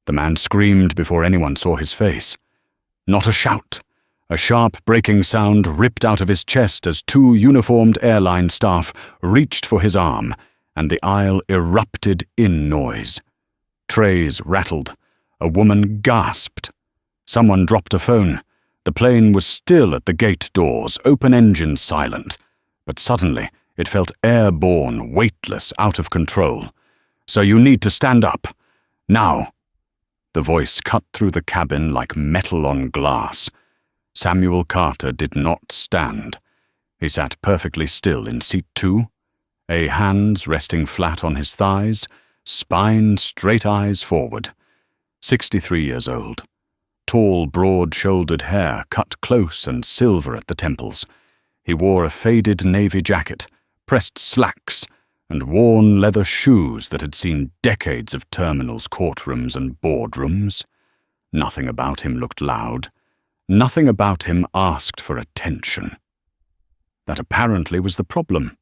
The man screamed before anyone saw his face. Not a shout. A sharp breaking sound ripped out of his chest as two uniformed airline staff reached for his arm, and the aisle erupted in noise. Trays rattled. A woman gasped. Someone dropped a phone. The plane was still at the gate doors, open engine silent, but suddenly it felt airborne, weightless, out of control. "So you need to stand up. Now." The voice cut through the cabin like metal on glass. Samuel Carter did not stand. He sat perfectly still in seat 2, hands resting flat on his thighs, spine straight, eyes forward. 63 years old. Tall, broad-shouldered hair cut close and silver at the temples. He wore a faded navy jacket, pressed slacks, and worn leather shoes that had seen decades of terminals, courtrooms, and boardrooms. Nothing about him looked loud. Nothing about him asked for attention. That apparently was the problem.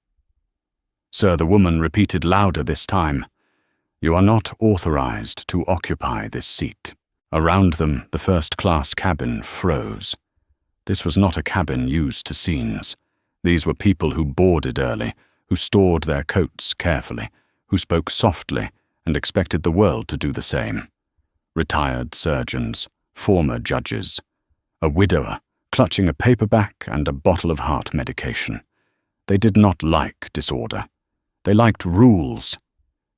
"Sir," the woman repeated louder this time, "you are not authorized to occupy this seat." Around them, the first-class cabin froze. This was not a cabin used to scenes. These were people who boarded early, who stored their coats carefully, who spoke softly and expected the world to do the same. Retired surgeons, former judges, a widower clutching a paperback and a bottle of heart medication. They did not like disorder. They liked rules.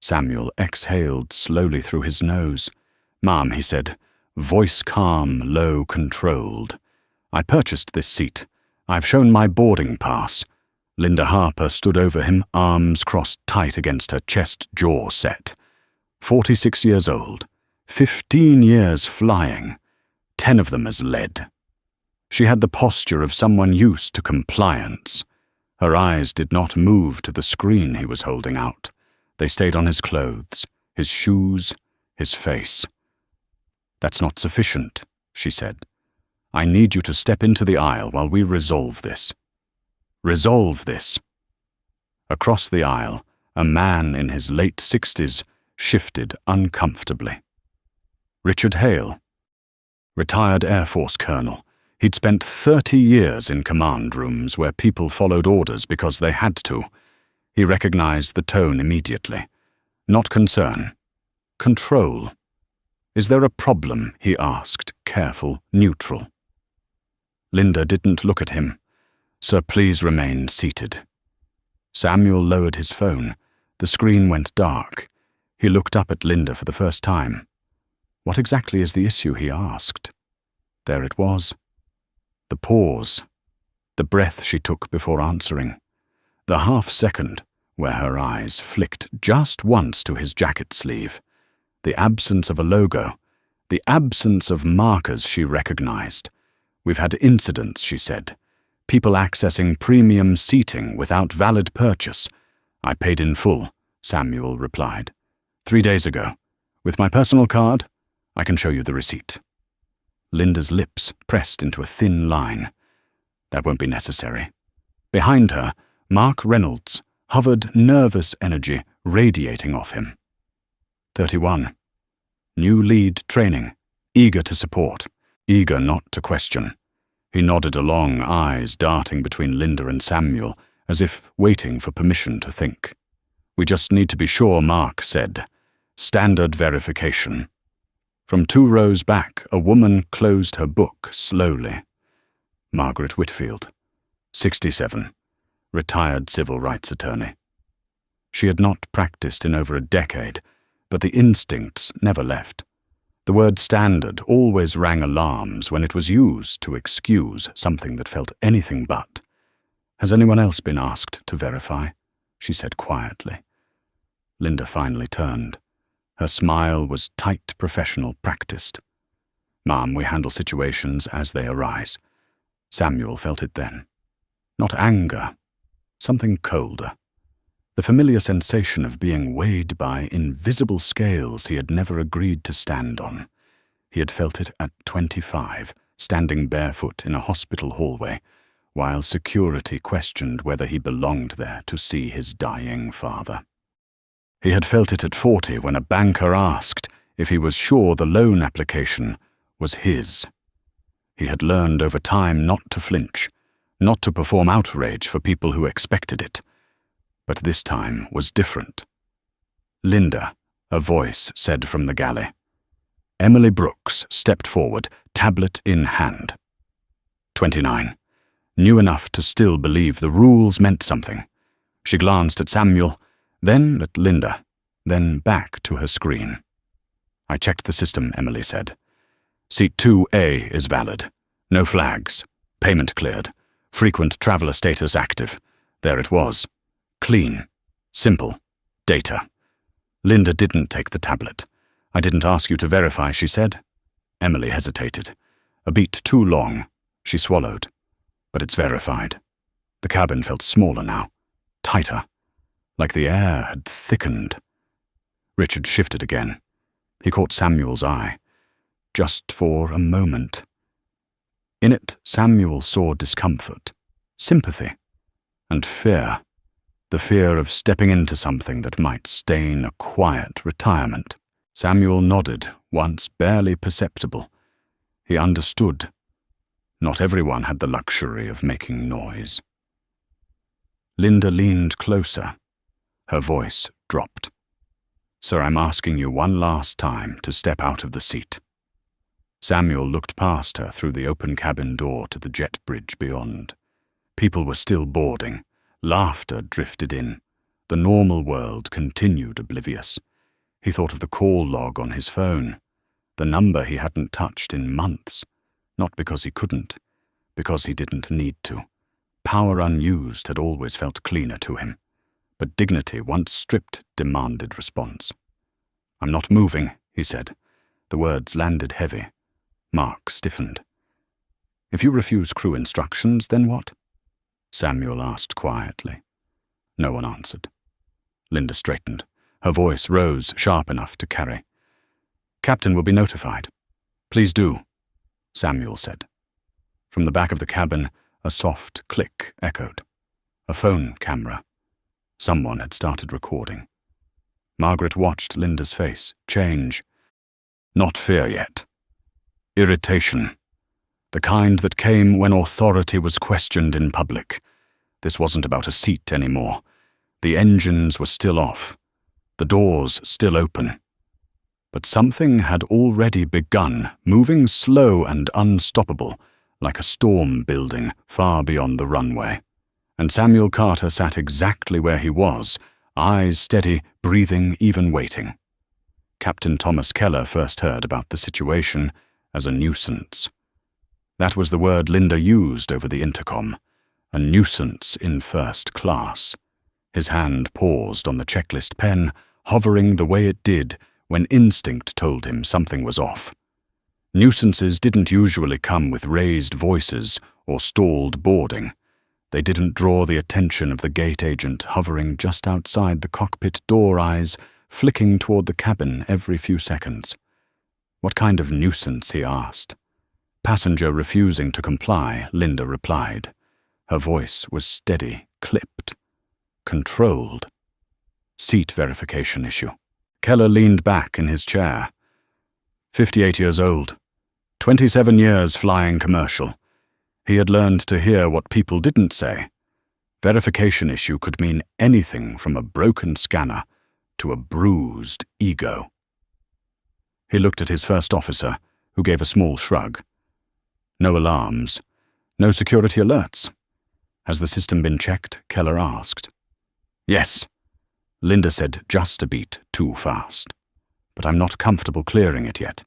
Samuel exhaled slowly through his nose. "Ma'am," he said, voice calm, low, controlled. "I purchased this seat. I've shown my boarding pass." Linda Harper stood over him, arms crossed tight against her chest, jaw set. 46 years old, 15 years flying, 10 of them as lead. She had the posture of someone used to compliance. Her eyes did not move to the screen he was holding out. They stayed on his clothes, his shoes, his face. "That's not sufficient," she said. "I need you to step into the aisle while we resolve this." Resolve this. Across the aisle, a man in his late 60s shifted uncomfortably. Richard Hale. Retired Air Force colonel. He'd spent 30 years in command rooms where people followed orders because they had to. He recognized the tone immediately. Not concern. Control. "Is there a problem?" he asked, careful, neutral. Linda didn't look at him. "Sir, please remain seated." Samuel lowered his phone. The screen went dark. He looked up at Linda for the first time. "What exactly is the issue?" he asked. There it was. The pause. The breath she took before answering. The half-second where her eyes flicked just once to his jacket sleeve. The absence of a logo. The absence of markers she recognized. "We've had incidents," she said. "People accessing premium seating without valid purchase." "I paid in full," Samuel replied. 3 days ago. With my personal card, I can show you the receipt." Linda's lips pressed into a thin line. "That won't be necessary." Behind her, Mark Reynolds hovered, nervous energy radiating off him. 31. New lead training, eager to support, eager not to question. He nodded along, eyes darting between Linda and Samuel, as if waiting for permission to think. "We just need to be sure," Mark said. "Standard verification." From 2 rows back, a woman closed her book slowly. Margaret Whitfield, 67, retired civil rights attorney. She had not practiced in over a decade, but the instincts never left. The word standard always rang alarms when it was used to excuse something that felt anything but. "Has anyone else been asked to verify?" she said quietly. Linda finally turned. Her smile was tight, professional, practiced. "Ma'am, we handle situations as they arise." Samuel felt it then. Not anger, something colder. The familiar sensation of being weighed by invisible scales he had never agreed to stand on. He had felt it at 25, standing barefoot in a hospital hallway, while security questioned whether he belonged there to see his dying father. He had felt it at 40 when a banker asked, if he was sure the loan application was his. He had learned over time not to flinch, not to perform outrage for people who expected it. But this time was different. "Linda," a voice said from the galley. Emily Brooks stepped forward, tablet in hand. 29. Knew enough to still believe the rules meant something. She glanced at Samuel, then at Linda, then back to her screen. "I checked the system," Emily said. "Seat 2A is valid. No flags. Payment cleared. Frequent traveler status active." There it was. Clean. Simple. Data. Linda didn't take the tablet. "I didn't ask you to verify," she said. Emily hesitated. A beat too long. She swallowed. "But it's verified." The cabin felt smaller now. Tighter. Like the air had thickened. Richard shifted again. He caught Samuel's eye. Just for a moment. In it, Samuel saw discomfort, sympathy, and fear. The fear of stepping into something that might stain a quiet retirement. Samuel nodded, once barely perceptible. He understood. Not everyone had the luxury of making noise. Linda leaned closer. Her voice dropped. "Sir, I'm asking you one last time to step out of the seat." Samuel looked past her through the open cabin door to the jet bridge beyond. People were still boarding. Laughter drifted in. The normal world continued oblivious. He thought of the call log on his phone, the number he hadn't touched in months, not because he couldn't, because he didn't need to. Power unused had always felt cleaner to him, but dignity once stripped demanded response. "I'm not moving," he said. The words landed heavy. Mark stiffened. "If you refuse crew instructions, then what?" Samuel asked quietly. No one answered. Linda straightened. Her voice rose sharp enough to carry. "Captain will be notified." "Please do," Samuel said. From the back of the cabin, a soft click echoed. A phone camera. Someone had started recording. Margaret watched Linda's face change. Not fear yet. Irritation. The kind that came when authority was questioned in public. This wasn't about a seat anymore. The engines were still off. The doors still open. But something had already begun, moving slow and unstoppable, like a storm building far beyond the runway. And Samuel Carter sat exactly where he was, eyes steady, breathing, even waiting. Captain Thomas Keller first heard about the situation as a nuisance. That was the word Linda used over the intercom. A nuisance in first class. His hand paused on the checklist pen, hovering the way it did when instinct told him something was off. Nuisances didn't usually come with raised voices or stalled boarding. They didn't draw the attention of the gate agent hovering just outside the cockpit door, eyes flicking toward the cabin every few seconds. "What kind of nuisance?" he asked. Passenger refusing to comply, Linda replied. Her voice was steady, clipped, controlled. Seat verification issue. Keller leaned back in his chair. 58 years old. 27 years flying commercial. He had learned to hear what people didn't say. Verification issue could mean anything from a broken scanner to a bruised ego. He looked at his first officer, who gave a small shrug. No alarms. No security alerts. "Has the system been checked?" Keller asked. "Yes," Linda said, just a beat too fast. "But I'm not comfortable clearing it yet."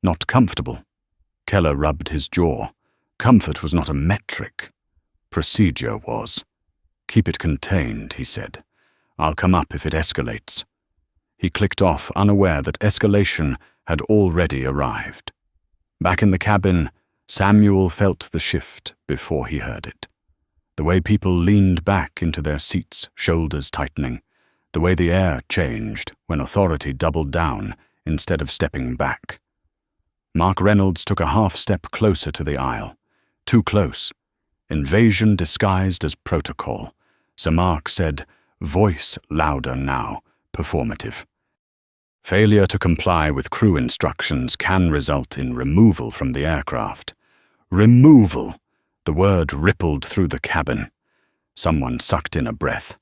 Not comfortable. Keller rubbed his jaw. Comfort was not a metric. Procedure was. "Keep it contained," he said. "I'll come up if it escalates." He clicked off, unaware that escalation had already arrived. Back in the cabin, Samuel felt the shift before he heard it. The way people leaned back into their seats, shoulders tightening. The way the air changed when authority doubled down instead of stepping back. Mark Reynolds took a half step closer to the aisle. Too close. Invasion disguised as protocol. Sir Mark said, voice louder now, performative. Failure to comply with crew instructions can result in removal from the aircraft. Removal! The word rippled through the cabin. Someone sucked in a breath.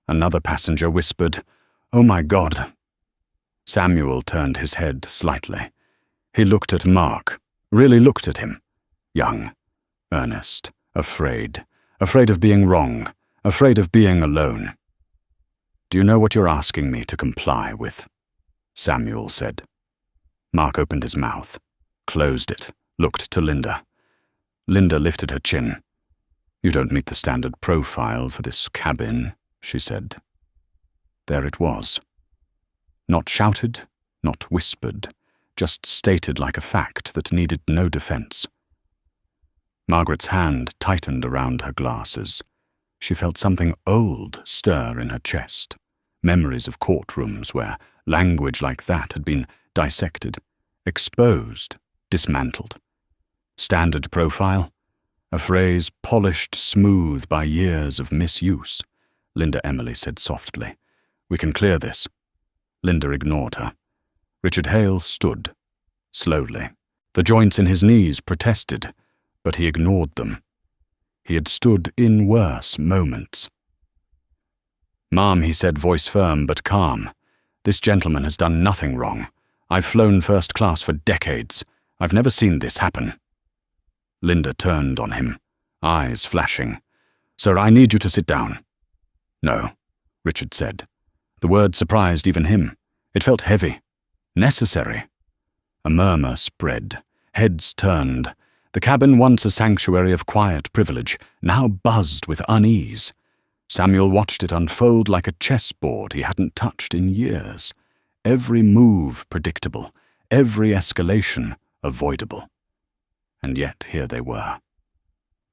Another passenger whispered, "Oh my God." Samuel turned his head slightly. He looked at Mark, really looked at him. Young, earnest, afraid of being wrong, afraid of being alone. "Do you know what you're asking me to comply with?" Samuel said. Mark opened his mouth, closed it, looked to Linda. Linda lifted her chin. "You don't meet the standard profile for this cabin," she said. There it was. Not shouted, not whispered, just stated like a fact that needed no defense. Margaret's hand tightened around her glasses. She felt something old stir in her chest. Memories of courtrooms where language like that had been dissected, exposed, dismantled. Standard profile? A phrase polished smooth by years of misuse. Linda Emily said softly, "We can clear this." Linda ignored her. Richard Hale stood, slowly. The joints in his knees protested, but he ignored them. He had stood in worse moments. "Ma'am," he said, voice firm but calm, "this gentleman has done nothing wrong. I've flown first class for decades. I've never seen this happen." Linda turned on him, eyes flashing. "Sir, I need you to sit down." "No," Richard said. The word surprised even him. It felt heavy. Necessary. A murmur spread. Heads turned. The cabin, once a sanctuary of quiet privilege, now buzzed with unease. Samuel watched it unfold like a chessboard he hadn't touched in years. Every move predictable, every escalation avoidable. And yet here they were.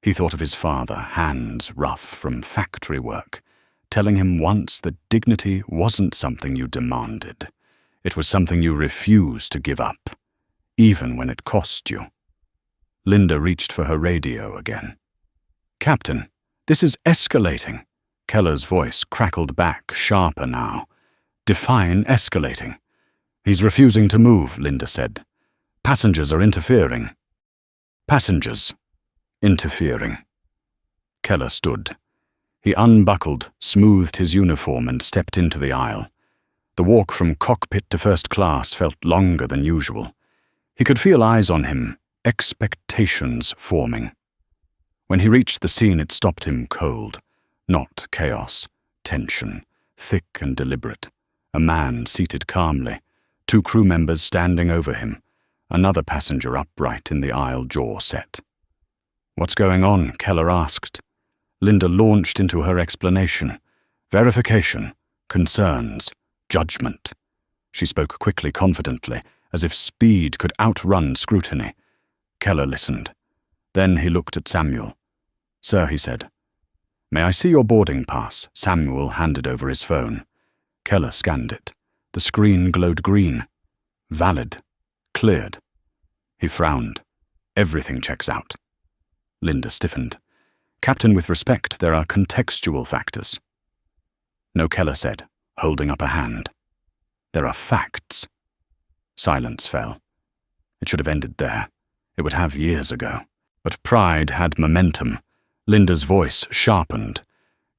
He thought of his father, hands rough from factory work, telling him once that dignity wasn't something you demanded. It was something you refused to give up, even when it cost you. Linda reached for her radio again. "Captain, this is escalating." Keller's voice crackled back, sharper now. "Define escalating." "He's refusing to move," Linda said. "Passengers are interfering." "Passengers. Interfering." Keller stood. He unbuckled, smoothed his uniform and stepped into the aisle. The walk from cockpit to first class felt longer than usual. He could feel eyes on him, expectations forming. When he reached the scene, it stopped him cold. Not chaos, tension, thick and deliberate. A man seated calmly, 2 crew members standing over him, another passenger upright in the aisle, jaw set. "What's going on?" Keller asked. Linda launched into her explanation. Verification, concerns, judgment. She spoke quickly, confidently, as if speed could outrun scrutiny. Keller listened. Then he looked at Samuel. "Sir," he said. "May I see your boarding pass?" Samuel handed over his phone. Keller scanned it. The screen glowed green. Valid. Cleared. He frowned. "Everything checks out." Linda stiffened. "Captain, with respect, there are contextual factors." "No," Keller said, holding up a hand. "There are facts." Silence fell. It should have ended there. It would have years ago. But pride had momentum. Linda's voice sharpened.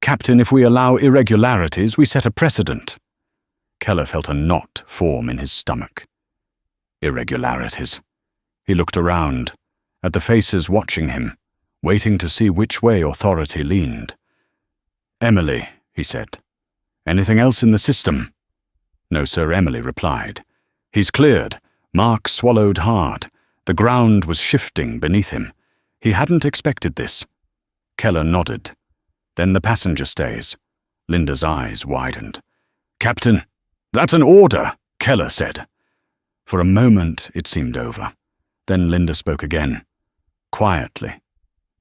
"Captain, if we allow irregularities, we set a precedent." Keller felt a knot form in his stomach. Irregularities. He looked around, at the faces watching him, waiting to see which way authority leaned. "Emily," he said. "Anything else in the system?" "No, sir," Emily replied. "He's cleared." Mark swallowed hard. The ground was shifting beneath him. He hadn't expected this. Keller nodded. "Then the passenger stays." Linda's eyes widened. "Captain, that's an order," Keller said. For a moment it seemed over. Then Linda spoke again. Quietly.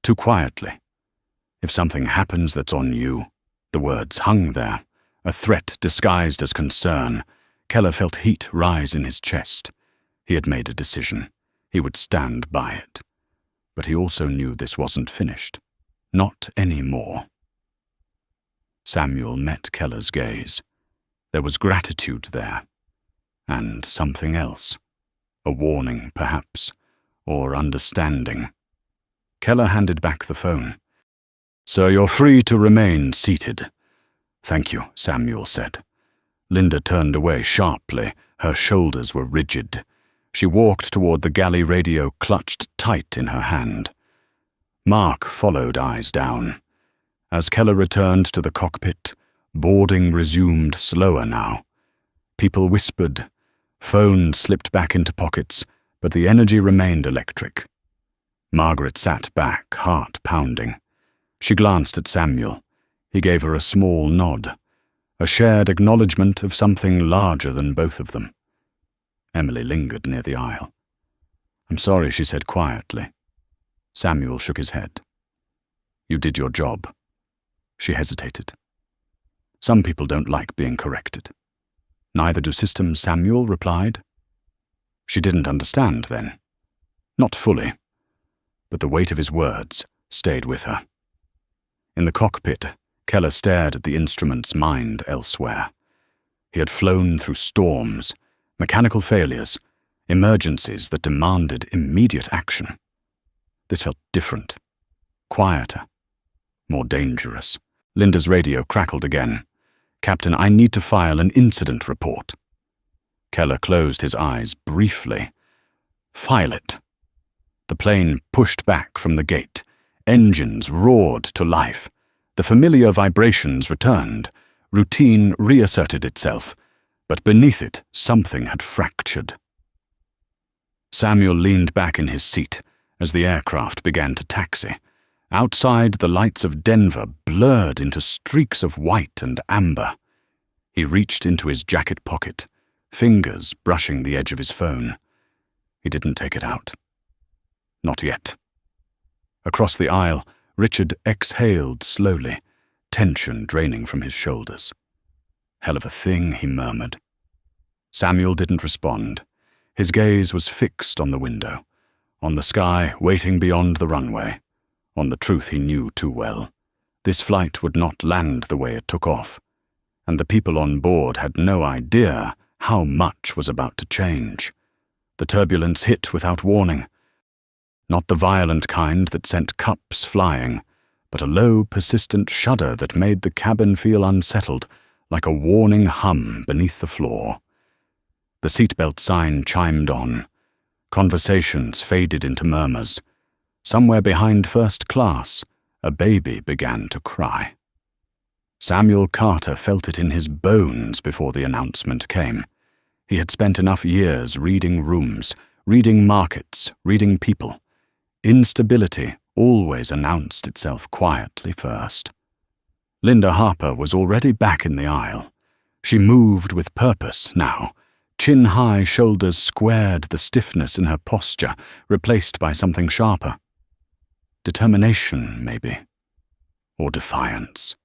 Too quietly. "If something happens that's on you." The words hung there, a threat disguised as concern. Keller felt heat rise in his chest. He had made a decision. He would stand by it. But he also knew this wasn't finished. Not anymore. Samuel met Keller's gaze. There was gratitude there. And something else. A warning, perhaps, or understanding. Keller handed back the phone. "Sir, you're free to remain seated." "Thank you," Samuel said. Linda turned away sharply. Her shoulders were rigid. She walked toward the galley radio clutched tight in her hand. Mark followed, eyes down. As Keller returned to the cockpit, boarding resumed slower now. People whispered. Phones slipped back into pockets, but the energy remained electric. Margaret sat back, heart pounding. She glanced at Samuel. He gave her a small nod, a shared acknowledgement of something larger than both of them. Emily lingered near the aisle. "I'm sorry," she said quietly. Samuel shook his head. "You did your job." She hesitated. "Some people don't like being corrected." "Neither do systems," Samuel replied. She didn't understand then. Not fully. But the weight of his words stayed with her. In the cockpit, Keller stared at the instrument's mind elsewhere. He had flown through storms, mechanical failures, emergencies that demanded immediate action. This felt different, quieter, more dangerous. Linda's radio crackled again. "Captain, I need to file an incident report." Keller closed his eyes briefly. "File it." The plane pushed back from the gate. Engines roared to life. The familiar vibrations returned. Routine reasserted itself. But beneath it, something had fractured. Samuel leaned back in his seat as the aircraft began to taxi. Outside, the lights of Denver blurred into streaks of white and amber. He reached into his jacket pocket, fingers brushing the edge of his phone. He didn't take it out. Not yet. Across the aisle, Richard exhaled slowly, tension draining from his shoulders. "Hell of a thing," he murmured. Samuel didn't respond. His gaze was fixed on the window, on the sky waiting beyond the runway, on the truth he knew too well. This flight would not land the way it took off, and the people on board had no idea how much was about to change. The turbulence hit without warning. Not the violent kind that sent cups flying, but a low, persistent shudder that made the cabin feel unsettled, like a warning hum beneath the floor. The seatbelt sign chimed on. Conversations faded into murmurs. Somewhere behind first class, a baby began to cry. Samuel Carter felt it in his bones before the announcement came. He had spent enough years reading rooms, reading markets, reading people. Instability always announced itself quietly first. Linda Harper was already back in the aisle. She moved with purpose now. Chin-high shoulders squared the stiffness in her posture, replaced by something sharper. Determination, maybe. Or defiance.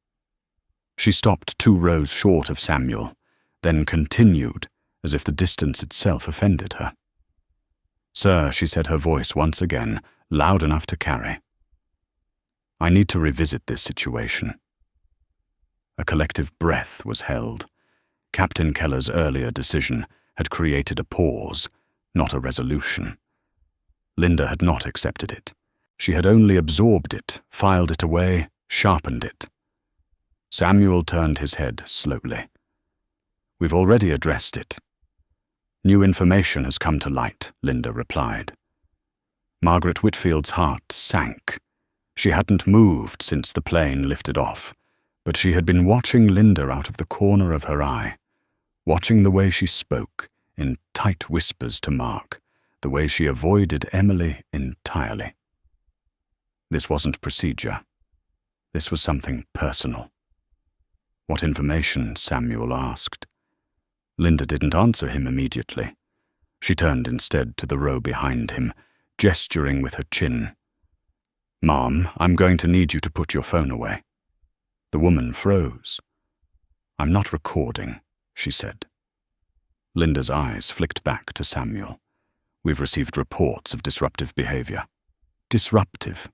She stopped 2 rows short of Samuel, then continued, as if the distance itself offended her. "Sir," she said, her voice once again, loud enough to carry. "I need to revisit this situation." A collective breath was held. Captain Keller's earlier decision had created a pause, not a resolution. Linda had not accepted it. She had only absorbed it, filed it away, sharpened it. Samuel turned his head slowly. "We've already addressed it." "New information has come to light," Linda replied. Margaret Whitfield's heart sank. She hadn't moved since the plane lifted off, but she had been watching Linda out of the corner of her eye, watching the way she spoke in tight whispers to Mark, the way she avoided Emily entirely. This wasn't procedure. This was something personal. "What information?" Samuel asked. Linda didn't answer him immediately. She turned instead to the row behind him, gesturing with her chin. "Mom, I'm going to need you to put your phone away." The woman froze. "I'm not recording," she said. Linda's eyes flicked back to Samuel. "We've received reports of disruptive behavior." Disruptive.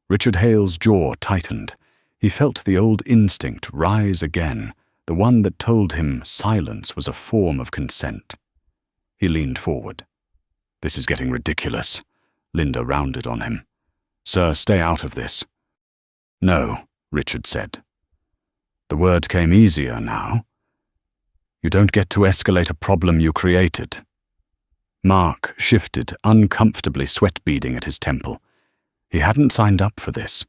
Richard Hale's jaw tightened. He felt the old instinct rise again, the one that told him silence was a form of consent. He leaned forward. "This is getting ridiculous," Linda rounded on him. "Sir, stay out of this." "No," Richard said. The word came easier now. "You don't get to escalate a problem you created." Mark shifted, uncomfortably sweat-beading at his temple. He hadn't signed up for this.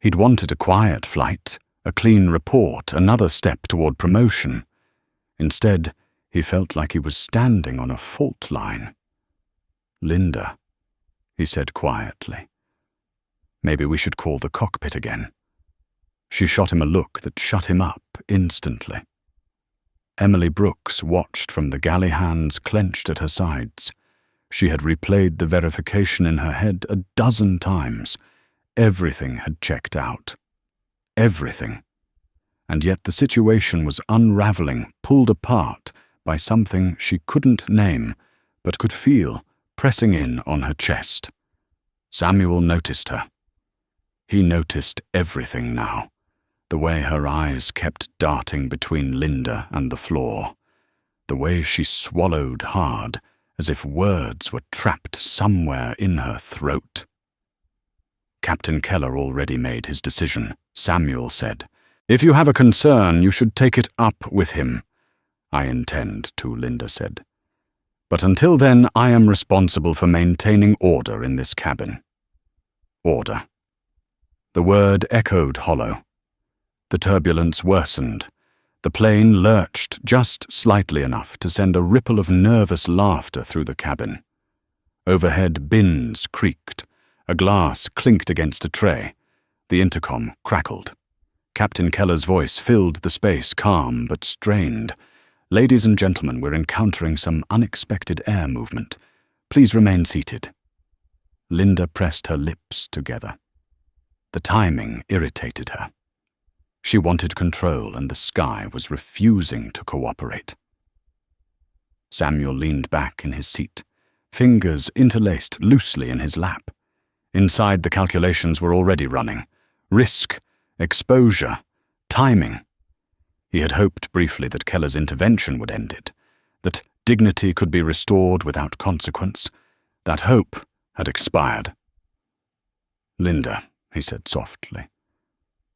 He'd wanted a quiet flight, a clean report, another step toward promotion. Instead, he felt like he was standing on a fault line. "Linda," he said quietly. "Maybe we should call the cockpit again." She shot him a look that shut him up instantly. Emily Brooks watched from the galley hands clenched at her sides. She had replayed the verification in her head a dozen times. Everything had checked out. Everything. And yet the situation was unraveling, pulled apart by something she couldn't name, but could feel pressing in on her chest. Samuel noticed her. He noticed everything now. The way her eyes kept darting between Linda and the floor. The way she swallowed hard, as if words were trapped somewhere in her throat. Captain Keller already made his decision. Samuel said, "If you have a concern, you should take it up with him." "I intend to," Linda said. "But until then, I am responsible for maintaining order in this cabin." Order. The word echoed hollow. The turbulence worsened. The plane lurched just slightly enough to send a ripple of nervous laughter through the cabin. Overhead bins creaked. A glass clinked against a tray. The intercom crackled. Captain Keller's voice filled the space, calm but strained. "Ladies and gentlemen, we're encountering some unexpected air movement. Please remain seated." Linda pressed her lips together. The timing irritated her. She wanted control, and the sky was refusing to cooperate. Samuel leaned back in his seat, fingers interlaced loosely in his lap. Inside, the calculations were already running. Risk, exposure, timing. He had hoped briefly that Keller's intervention would end it, that dignity could be restored without consequence. That hope had expired. "Linda," he said softly,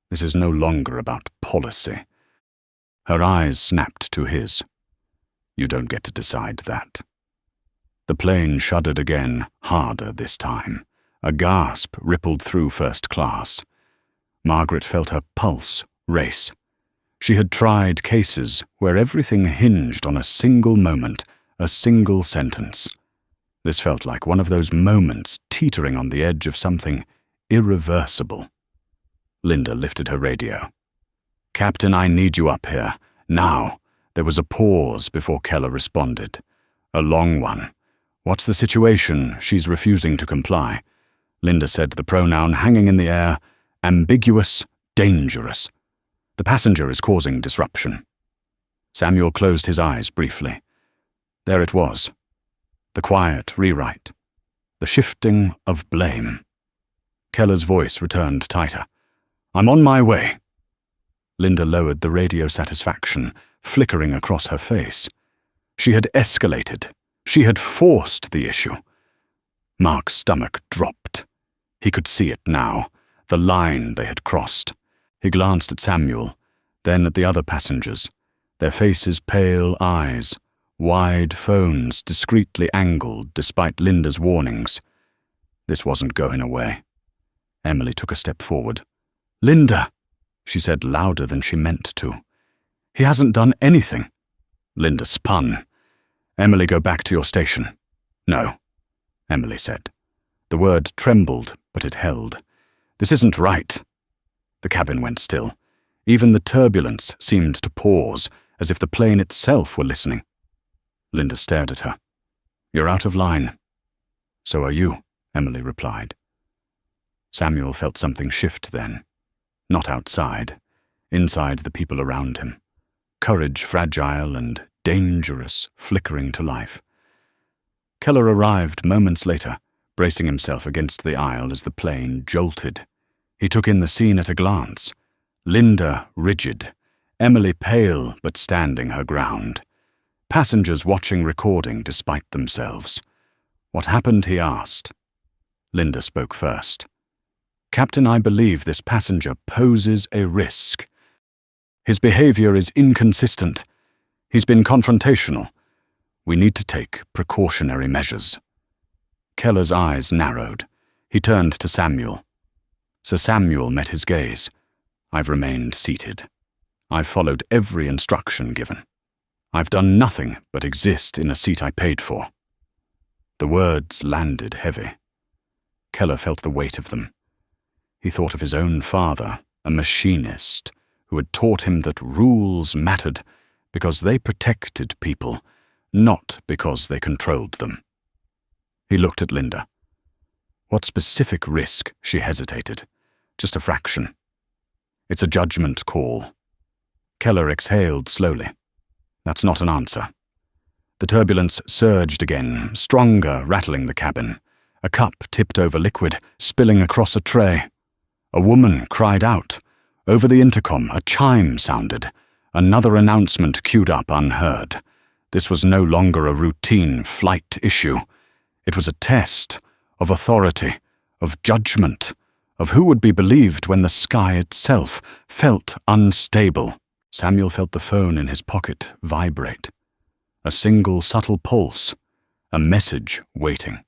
"this is no longer about policy." Her eyes snapped to his. "You don't get to decide that." The plane shuddered again, harder this time. A gasp rippled through first class. Margaret felt her pulse race. She had tried cases where everything hinged on a single moment, a single sentence. This felt like one of those moments teetering on the edge of something irreversible. Linda lifted her radio. "Captain, I need you up here. Now." There was a pause before Keller responded. A long one. "What's the situation?" She's refusing to comply. Linda said, the pronoun hanging in the air, ambiguous, dangerous. "The passenger is causing disruption." Samuel closed his eyes briefly. There it was. The quiet rewrite. The shifting of blame. Keller's voice returned tighter. "I'm on my way." Linda lowered the radio, satisfaction flickering across her face. She had escalated. She had forced the issue. Mark's stomach dropped. He could see it now, the line they had crossed. He glanced at Samuel, then at the other passengers, their faces pale eyes, wide phones discreetly angled despite Linda's warnings. This wasn't going away. Emily took a step forward. "Linda," she said louder than she meant to. "He hasn't done anything." Linda spun. "Emily, go back to your station." "No," Emily said. The word trembled, but it held. "This isn't right." The cabin went still. Even the turbulence seemed to pause, as if the plane itself were listening. Linda stared at her. "You're out of line." "So are you," Emily replied. Samuel felt something shift then. Not outside. Inside the people around him. Courage fragile and dangerous, flickering to life. Keller arrived moments later, bracing himself against the aisle as the plane jolted. He took in the scene at a glance. Linda rigid, Emily pale but standing her ground. Passengers watching recording despite themselves. What happened, he asked. Linda spoke first. Captain, I believe this passenger poses a risk. His behavior is inconsistent. He's been confrontational. We need to take precautionary measures. Keller's eyes narrowed. He turned to Samuel. Sir Samuel met his gaze. I've remained seated. I've followed every instruction given. I've done nothing but exist in a seat I paid for. The words landed heavy. Keller felt the weight of them. He thought of his own father, a machinist, who had taught him that rules mattered because they protected people, not because they controlled them. He looked at Linda. What specific risk? She hesitated. Just a fraction. It's a judgment call. Keller exhaled slowly. That's not an answer. The turbulence surged again, stronger, rattling the cabin. A cup tipped over liquid, spilling across a tray. A woman cried out. Over the intercom, a chime sounded. Another announcement queued up unheard. This was no longer a routine flight issue. It was a test of authority, of judgment, of who would be believed when the sky itself felt unstable. Samuel felt the phone in his pocket vibrate. A single subtle pulse, a message waiting.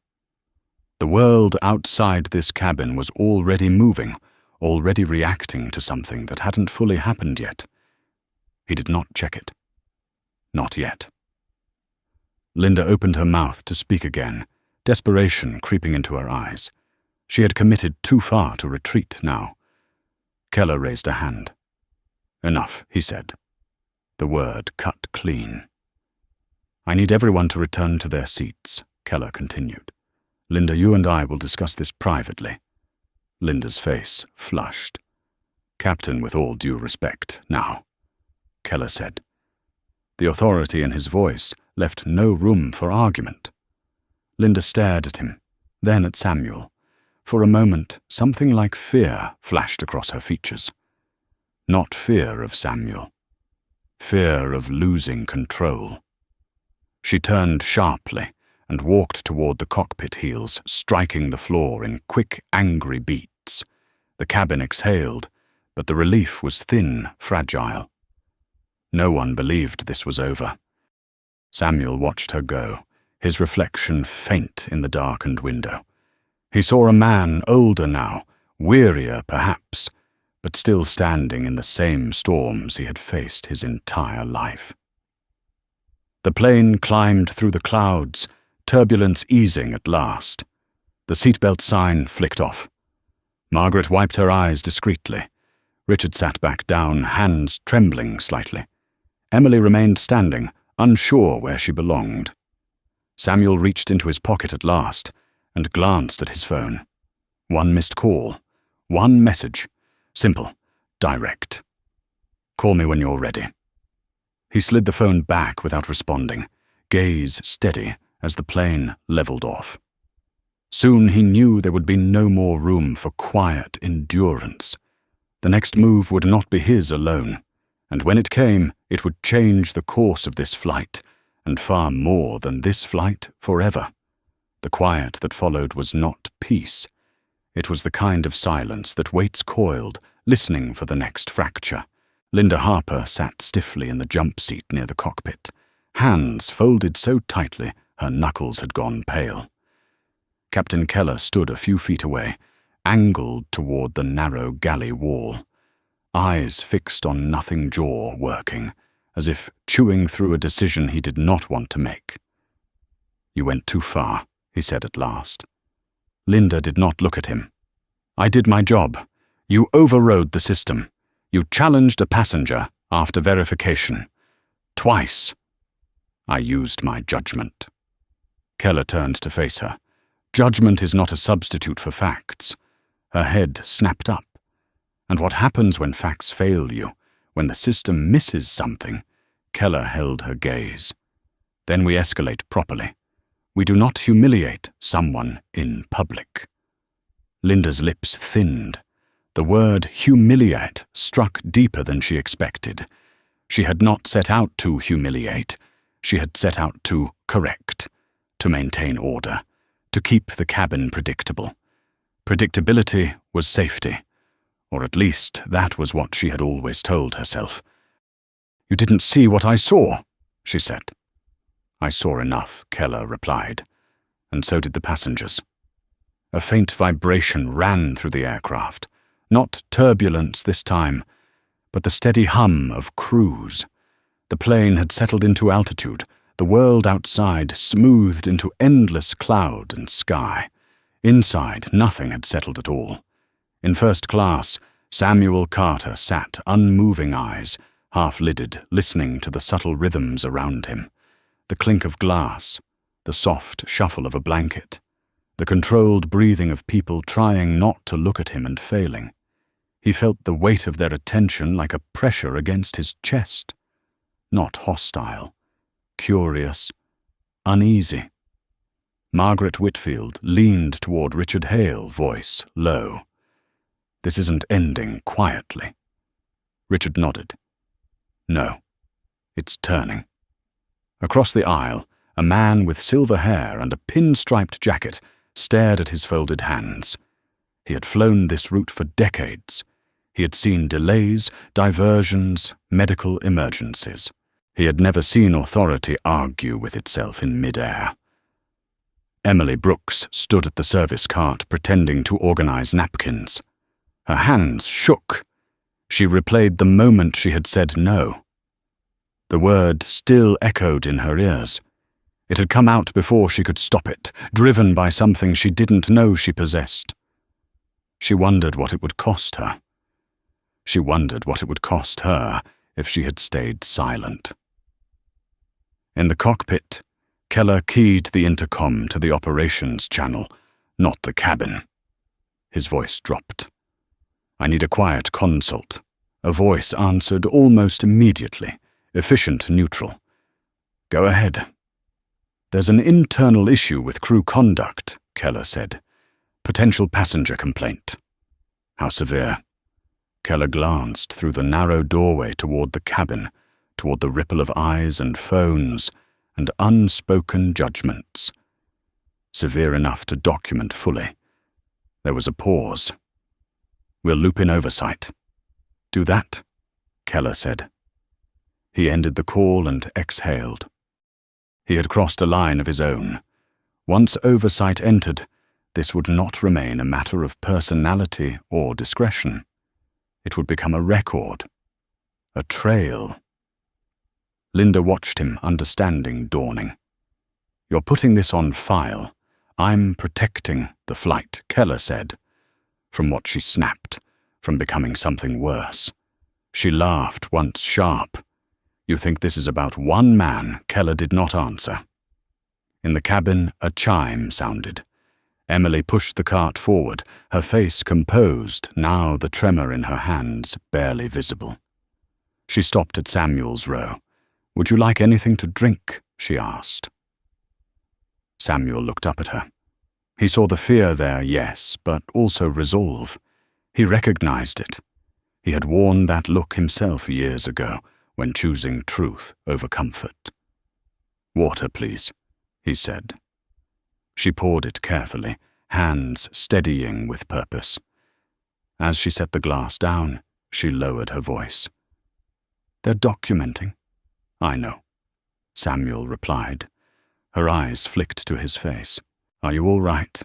The world outside this cabin was already moving, already reacting to something that hadn't fully happened yet. He did not check it. Not yet. Linda opened her mouth to speak again, desperation creeping into her eyes. She had committed too far to retreat now. Keller raised a hand. Enough, he said. The word cut clean. I need everyone to return to their seats, Keller continued. Linda, you and I will discuss this privately. Linda's face flushed. Captain, with all due respect, now, Keller said. The authority in his voice left no room for argument. Linda stared at him, then at Samuel. For a moment, something like fear flashed across her features. Not fear of Samuel. Fear of losing control. She turned sharply and walked toward the cockpit heels, striking the floor in quick, angry beats. The cabin exhaled, but the relief was thin, fragile. No one believed this was over. Samuel watched her go, his reflection faint in the darkened window. He saw a man older now, wearier perhaps, but still standing in the same storms he had faced his entire life. The plane climbed through the clouds, turbulence easing at last. The seatbelt sign flicked off. Margaret wiped her eyes discreetly. Richard sat back down, hands trembling slightly. Emily remained standing, unsure where she belonged. Samuel reached into his pocket at last and glanced at his phone. One missed call. One message. Simple. Direct. Call me when you're ready. He slid the phone back without responding, gaze steady as the plane leveled off. Soon he knew there would be no more room for quiet endurance. The next move would not be his alone, and when it came, it would change the course of this flight, and far more than this flight forever. The quiet that followed was not peace. It was the kind of silence that waits coiled, listening for the next fracture. Linda Harper sat stiffly in the jump seat near the cockpit, hands folded so tightly her knuckles had gone pale. Captain Keller stood a few feet away, angled toward the narrow galley wall, eyes fixed on nothing, jaw working, as if chewing through a decision he did not want to make. You went too far, he said at last. Linda did not look at him. I did my job. You overrode the system. You challenged a passenger after verification. Twice. I used my judgment. Keller turned to face her. Judgment is not a substitute for facts. Her head snapped up. And what happens when facts fail you, when the system misses something? Keller held her gaze. Then we escalate properly. We do not humiliate someone in public. Linda's lips thinned. The word humiliate struck deeper than she expected. She had not set out to humiliate. She had set out to correct, to maintain order, to keep the cabin predictable. Predictability was safety, or at least that was what she had always told herself. "You didn't see what I saw," she said. "I saw enough," Keller replied, and so did the passengers. A faint vibration ran through the aircraft, not turbulence this time, but the steady hum of cruise. The plane had settled into altitude, the world outside smoothed into endless cloud and sky. Inside, nothing had settled at all. In first class, Samuel Carter sat, unmoving eyes, half-lidded, listening to the subtle rhythms around him. The clink of glass, the soft shuffle of a blanket, the controlled breathing of people trying not to look at him and failing. He felt the weight of their attention like a pressure against his chest. Not hostile, curious, uneasy. Margaret Whitfield leaned toward Richard Hale, voice low. "This isn't ending quietly." Richard nodded. "No, it's turning." Across the aisle, a man with silver hair and a pin-striped jacket stared at his folded hands. He had flown this route for decades. He had seen delays, diversions, medical emergencies. He had never seen authority argue with itself in mid-air. Emily Brooks stood at the service cart pretending to organize napkins. Her hands shook. She replayed the moment she had said no. The word still echoed in her ears. It had come out before she could stop it, driven by something she didn't know she possessed. She wondered what it would cost her. She wondered what it would cost her if she had stayed silent. In the cockpit, Keller keyed the intercom to the operations channel, not the cabin. His voice dropped. "I need a quiet consult." A voice answered almost immediately, efficient neutral. "Go ahead." "There's an internal issue with crew conduct," Keller said. "Potential passenger complaint." "How severe?" Keller glanced through the narrow doorway toward the cabin, toward the ripple of eyes and phones and unspoken judgments. "Severe enough to document fully." There was a pause. "We'll loop in oversight." "Do that," Keller said. He ended the call and exhaled. He had crossed a line of his own. Once oversight entered, this would not remain a matter of personality or discretion. It would become a record, a trail. Linda watched him, understanding dawning. "You're putting this on file. I'm protecting the flight," Keller said. From what she snapped, from becoming something worse. She laughed once sharp. "You think this is about one man?" Keller did not answer. In the cabin, a chime sounded. Emily pushed the cart forward, her face composed, now the tremor in her hands barely visible. She stopped at Samuel's row. "Would you like anything to drink?" she asked. Samuel looked up at her. He saw the fear there, yes, but also resolve. He recognized it. He had worn that look himself years ago, when choosing truth over comfort. "Water, please," he said. She poured it carefully, hands steadying with purpose. As she set the glass down, she lowered her voice. "They're documenting." "I know," Samuel replied. Her eyes flicked to his face. "Are you all right?"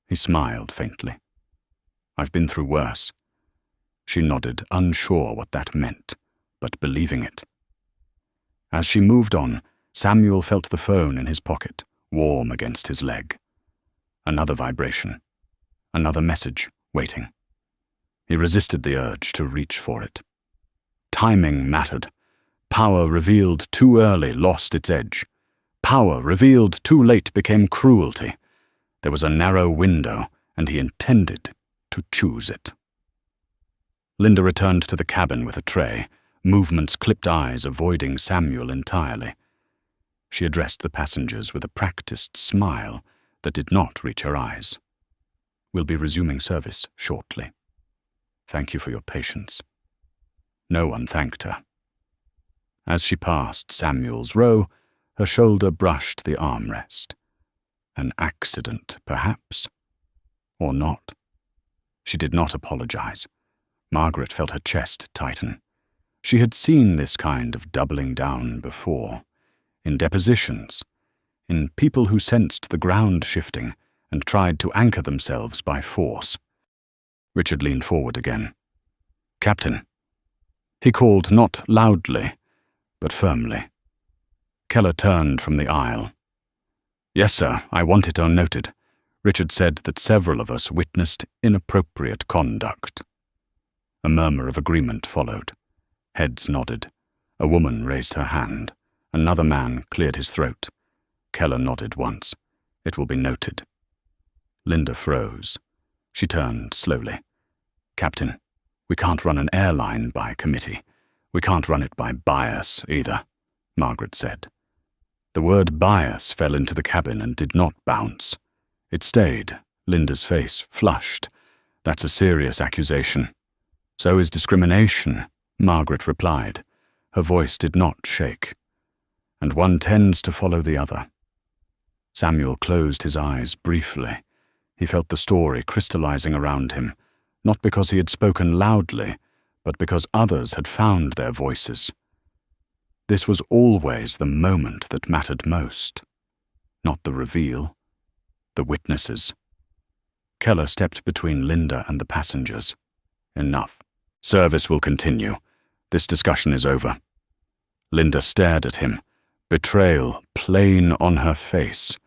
He smiled faintly. "I've been through worse." She nodded, unsure what that meant, but believing it. As she moved on, Samuel felt the phone in his pocket, warm against his leg. Another vibration. Another message, waiting. He resisted the urge to reach for it. Timing mattered. Power revealed too early lost its edge. Power revealed too late became cruelty. There was a narrow window, and he intended to choose it. Linda returned to the cabin with a tray, movements clipped eyes avoiding Samuel entirely. She addressed the passengers with a practiced smile that did not reach her eyes. "We'll be resuming service shortly. Thank you for your patience." No one thanked her. As she passed Samuel's row, her shoulder brushed the armrest. An accident, perhaps? Or not? She did not apologize. Margaret felt her chest tighten. She had seen this kind of doubling down before, in depositions, in people who sensed the ground shifting and tried to anchor themselves by force. Richard leaned forward again. "Captain." He called not loudly, but firmly. Keller turned from the aisle. "Yes, sir, I want it noted. Richard said that several of us witnessed inappropriate conduct." A murmur of agreement followed. Heads nodded. A woman raised her hand. Another man cleared his throat. Keller nodded once. "It will be noted." Linda froze. She turned slowly. "Captain, we can't run an airline by committee. We can't run it by bias, either," Margaret said. The word bias fell into the cabin and did not bounce. It stayed. Linda's face flushed. "That's a serious accusation." "So is discrimination," Margaret replied. Her voice did not shake. "And one tends to follow the other." Samuel closed his eyes briefly. He felt the story crystallizing around him, not because he had spoken loudly, but because others had found their voices. This was always the moment that mattered most. Not the reveal, the witnesses. Keller stepped between Linda and the passengers. "Enough. Service will continue. This discussion is over." Linda stared at him, betrayal plain on her face.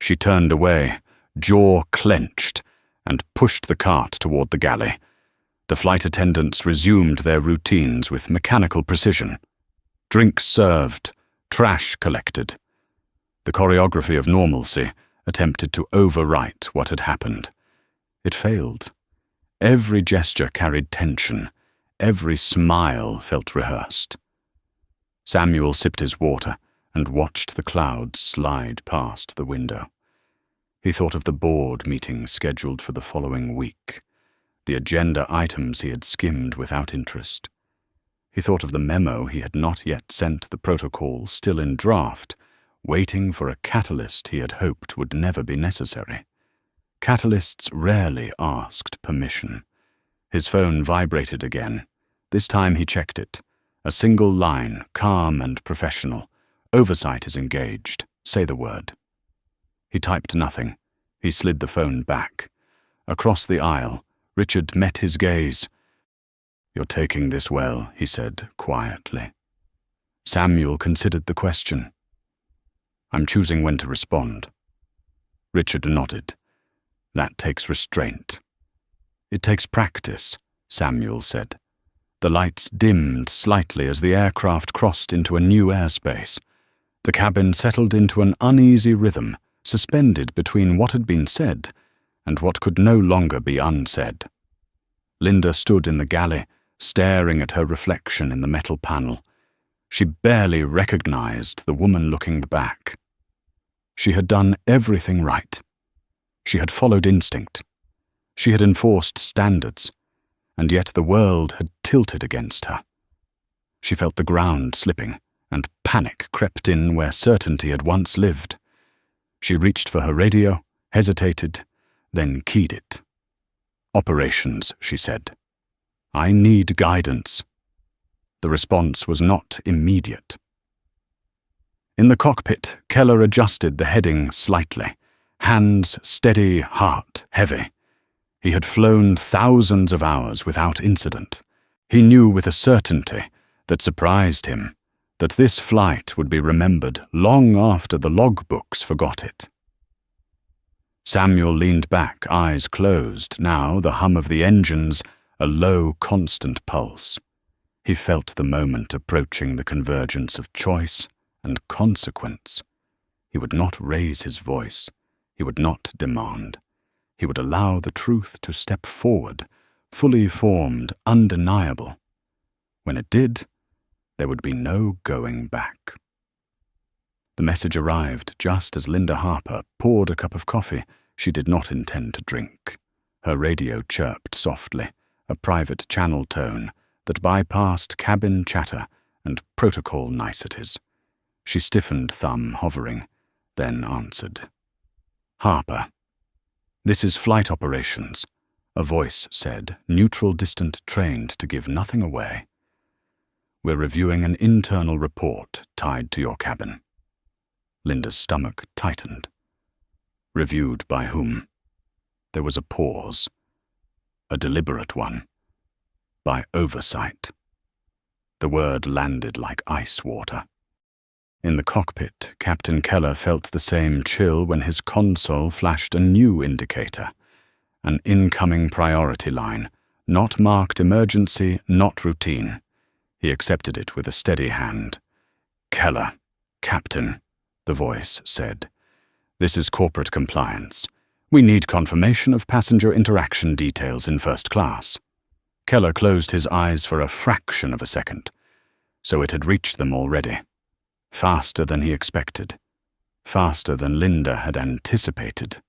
She turned away, jaw clenched, and pushed the cart toward the galley. The flight attendants resumed their routines with mechanical precision. Drinks served, trash collected. The choreography of normalcy attempted to overwrite what had happened. It failed. Every gesture carried tension. Every smile felt rehearsed. Samuel sipped his water and watched the clouds slide past the window. He thought of the board meeting scheduled for the following week, the agenda items he had skimmed without interest. He thought of the memo he had not yet sent the protocol still in draft, waiting for a catalyst he had hoped would never be necessary. Catalysts rarely asked permission. His phone vibrated again. This time he checked it. A single line, calm and professional. "Oversight is engaged. Say the word." He typed nothing. He slid the phone back. Across the aisle, Richard met his gaze. "You're taking this well," he said quietly. Samuel considered the question. "I'm choosing when to respond." Richard nodded. "That takes restraint." "It takes practice," Samuel said. The lights dimmed slightly as the aircraft crossed into a new airspace. The cabin settled into an uneasy rhythm, suspended between what had been said and what could no longer be unsaid. Linda stood in the galley, staring at her reflection in the metal panel. She barely recognized the woman looking back. She had done everything right. She had followed instinct. She had enforced standards, and yet the world had tilted against her. She felt the ground slipping, and panic crept in where certainty had once lived. She reached for her radio, hesitated, then keyed it. "Operations," she said. "I need guidance." The response was not immediate. In the cockpit, Keller adjusted the heading slightly. Hands steady, heart heavy. He had flown thousands of hours without incident. He knew with a certainty that surprised him that this flight would be remembered long after the logbooks forgot it. Samuel leaned back, eyes closed, now the hum of the engines, a low, constant pulse. He felt the moment approaching the convergence of choice and consequence. He would not raise his voice. He would not demand. He would allow the truth to step forward, fully formed, undeniable. When it did, there would be no going back. The message arrived just as Linda Harper poured a cup of coffee she did not intend to drink. Her radio chirped softly, a private channel tone that bypassed cabin chatter and protocol niceties. She stiffened thumb, hovering, then answered. "Harper. This is flight operations," a voice said, neutral, distant, trained to give nothing away. "We're reviewing an internal report tied to your cabin." Linda's stomach tightened. Reviewed by whom? There was a pause. A deliberate one. By oversight. The word landed like ice water. In the cockpit, Captain Keller felt the same chill when his console flashed a new indicator. An incoming priority line, not marked emergency, not routine. He accepted it with a steady hand. "Keller, Captain," the voice said. "This is corporate compliance. We need confirmation of passenger interaction details in first class." Keller closed his eyes for a fraction of a second. So it had reached them already. Faster than he expected. Faster than Linda had anticipated.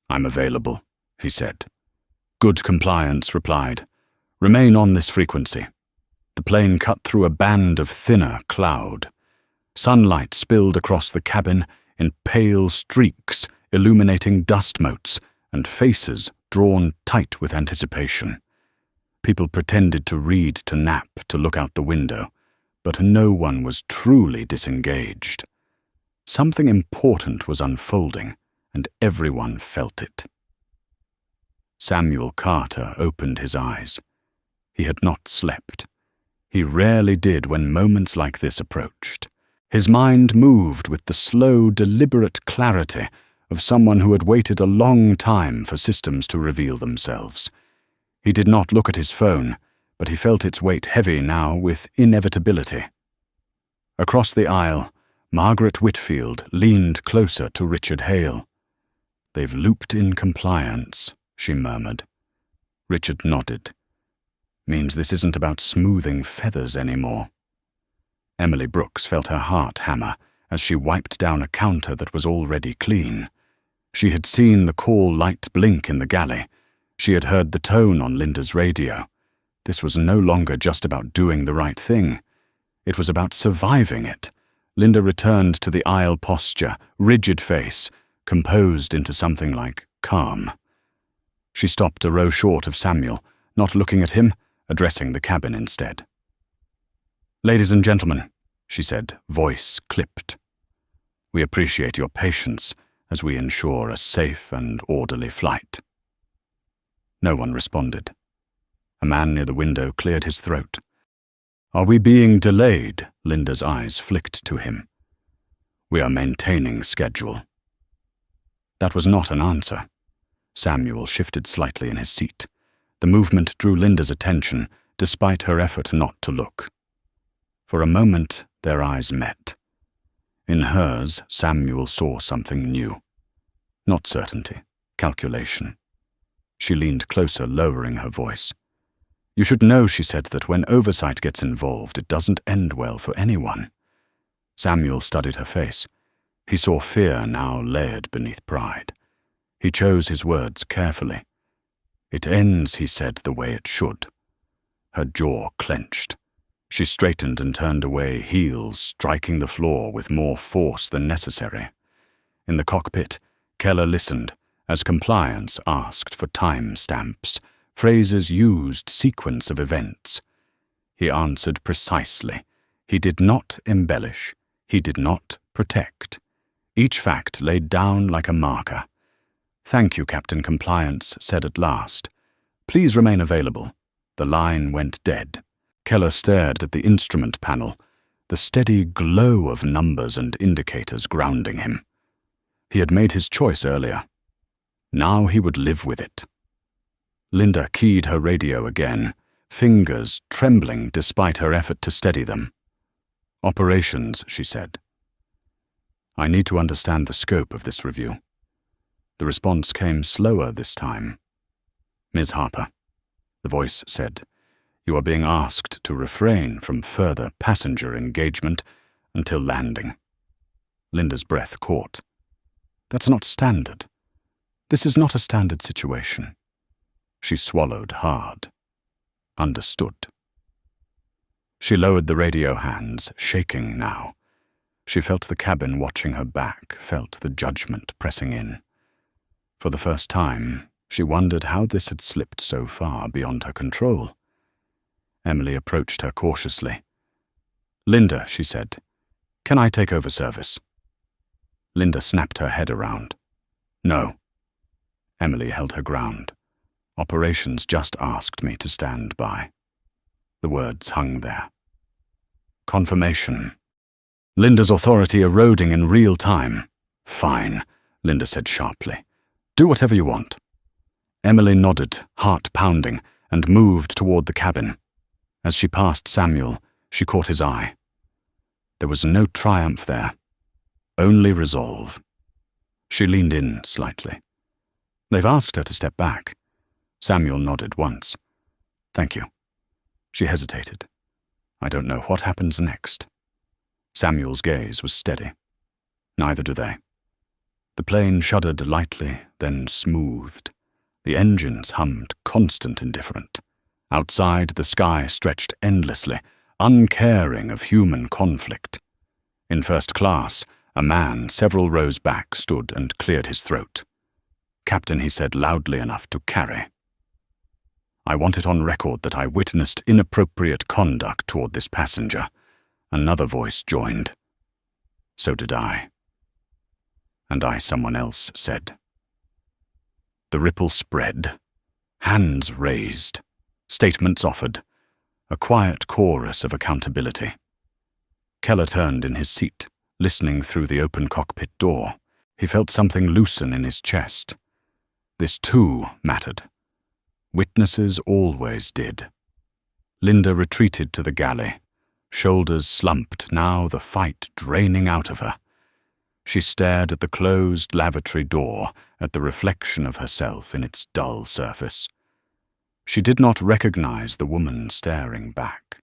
"I'm available," he said. Good Compliance replied. "Remain on this frequency." The plane cut through a band of thinner cloud. Sunlight spilled across the cabin in pale streaks, illuminating dust motes and faces drawn tight with anticipation. People pretended to read, to nap, to look out the window, but no one was truly disengaged. Something important was unfolding, and everyone felt it. Samuel Carter opened his eyes. He had not slept. He rarely did when moments like this approached. His mind moved with the slow, deliberate clarity of someone who had waited a long time for systems to reveal themselves. He did not look at his phone, but he felt its weight heavy now with inevitability. Across the aisle, Margaret Whitfield leaned closer to Richard Hale. "They've looped in compliance," she murmured. Richard nodded. "Means this isn't about smoothing feathers anymore." Emily Brooks felt her heart hammer as she wiped down a counter that was already clean. She had seen the call light blink in the galley. She had heard the tone on Linda's radio. This was no longer just about doing the right thing. It was about surviving it. Linda returned to the aisle posture, rigid face, composed into something like calm. She stopped a row short of Samuel, not looking at him, addressing the cabin instead. "Ladies and gentlemen," she said, voice clipped. "We appreciate your patience as we ensure a safe and orderly flight." No one responded. A man near the window cleared his throat. "Are we being delayed?" Linda's eyes flicked to him. "We are maintaining schedule." That was not an answer. Samuel shifted slightly in his seat. The movement drew Linda's attention, despite her effort not to look. For a moment, their eyes met. In hers, Samuel saw something new. Not certainty, calculation. She leaned closer, lowering her voice. "You should know," she said, "that when oversight gets involved, it doesn't end well for anyone." Samuel studied her face. He saw fear now layered beneath pride. He chose his words carefully. "It ends," he said, "the way it should." Her jaw clenched. She straightened and turned away, heels striking the floor with more force than necessary. In the cockpit, Keller listened as compliance asked for time stamps, phrases used, sequence of events. He answered precisely. He did not embellish. He did not protect. Each fact laid down like a marker. "Thank you," Captain Compliance said at last. "Please remain available." The line went dead. Keller stared at the instrument panel, the steady glow of numbers and indicators grounding him. He had made his choice earlier. Now he would live with it. Linda keyed her radio again, fingers trembling despite her effort to steady them. "Operations," she said. "I need to understand the scope of this review." The response came slower this time. "Ms. Harper," the voice said, "you are being asked to refrain from further passenger engagement until landing." Linda's breath caught. "That's not standard. This is not a standard situation." She swallowed hard. Understood. She lowered the radio hands, shaking now. She felt the cabin watching her back, felt the judgment pressing in. For the first time, she wondered how this had slipped so far beyond her control. Emily approached her cautiously. "Linda," she said, "can I take over service?" Linda snapped her head around. "No." Emily held her ground. "Operations just asked me to stand by." The words hung there. Confirmation. Linda's authority eroding in real time. "Fine," Linda said sharply. "Do whatever you want." Emily nodded, heart pounding, and moved toward the cabin. As she passed Samuel, she caught his eye. There was no triumph there, only resolve. She leaned in slightly. "They've asked her to step back." Samuel nodded once. "Thank you." She hesitated. "I don't know what happens next." Samuel's gaze was steady. "Neither do they." The plane shuddered lightly, then smoothed. The engines hummed, constant indifferent. Outside, the sky stretched endlessly, uncaring of human conflict. In first class, a man several rows back stood and cleared his throat. "Captain," he said loudly enough to carry. "I want it on record that I witnessed inappropriate conduct toward this passenger." Another voice joined. "So did I." "And I," someone else said. The ripple spread. Hands raised. Statements offered. A quiet chorus of accountability. Keller turned in his seat, listening through the open cockpit door. He felt something loosen in his chest. This too mattered. Witnesses always did. Linda retreated to the galley. Shoulders slumped, now the fight draining out of her. She stared at the closed lavatory door, at the reflection of herself in its dull surface. She did not recognize the woman staring back.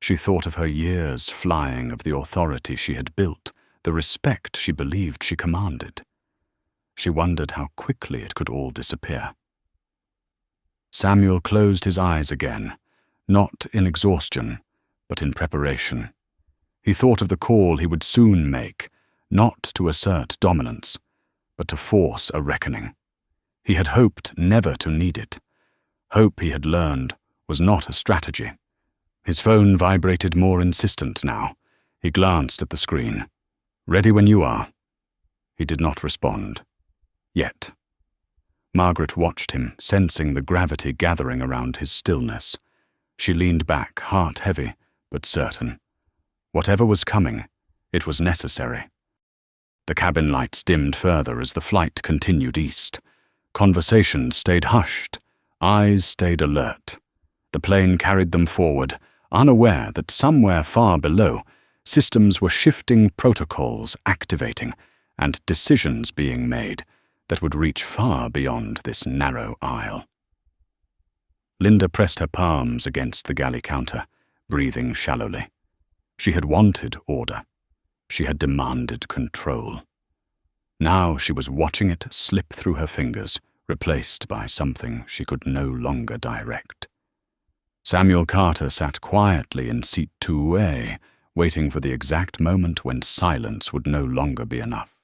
She thought of her years flying, of the authority she had built, the respect she believed she commanded. She wondered how quickly it could all disappear. Samuel closed his eyes again, not in exhaustion, but in preparation. He thought of the call he would soon make, not to assert dominance, but to force a reckoning. He had hoped never to need it. Hope, he had learned, was not a strategy. His phone vibrated more insistent now. He glanced at the screen. "Ready when you are." He did not respond. Yet. Margaret watched him, sensing the gravity gathering around his stillness. She leaned back, heart heavy, but certain. Whatever was coming, it was necessary. The cabin lights dimmed further as the flight continued east. Conversations stayed hushed. Eyes stayed alert. The plane carried them forward, unaware that somewhere far below, systems were shifting, protocols activating, and decisions being made that would reach far beyond this narrow aisle. Linda pressed her palms against the galley counter, breathing shallowly. She had wanted order. She had demanded control. Now she was watching it slip through her fingers, replaced by something she could no longer direct. Samuel Carter sat quietly in seat 2A, waiting for the exact moment when silence would no longer be enough.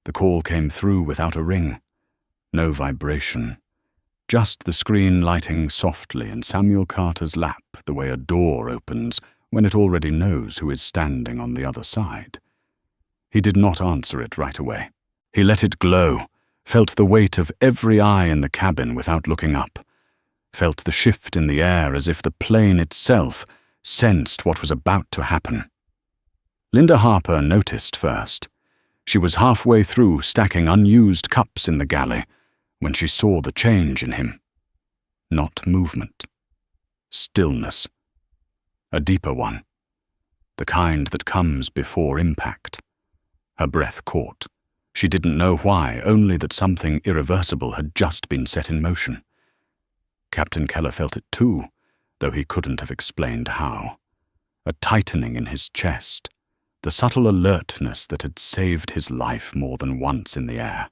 The call came through without a ring, no vibration, just the screen lighting softly in Samuel Carter's lap the way a door opens when it already knows who is standing on the other side. He did not answer it right away. He let it glow, felt the weight of every eye in the cabin without looking up, felt the shift in the air as if the plane itself sensed what was about to happen. Linda Harper noticed first. She was halfway through stacking unused cups in the galley when she saw the change in him. Not movement. Stillness. A deeper one. The kind that comes before impact. Her breath caught. She didn't know why, only that something irreversible had just been set in motion. Captain Keller felt it too, though he couldn't have explained how. A tightening in his chest, the subtle alertness that had saved his life more than once in the air.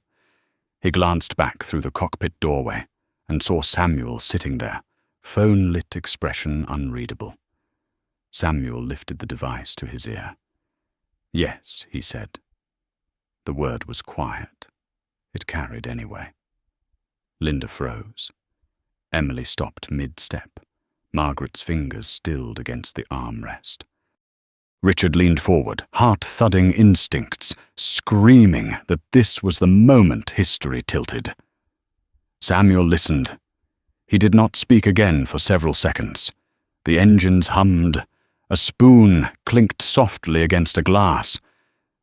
He glanced back through the cockpit doorway and saw Samuel sitting there, phone-lit expression unreadable. Samuel lifted the device to his ear. "Yes," he said. The word was quiet. It carried anyway. Linda froze. Emily stopped mid-step. Margaret's fingers stilled against the armrest. Richard leaned forward, heart-thudding instincts, screaming that this was the moment history tilted. Samuel listened. He did not speak again for several seconds. The engines hummed. A spoon clinked softly against a glass.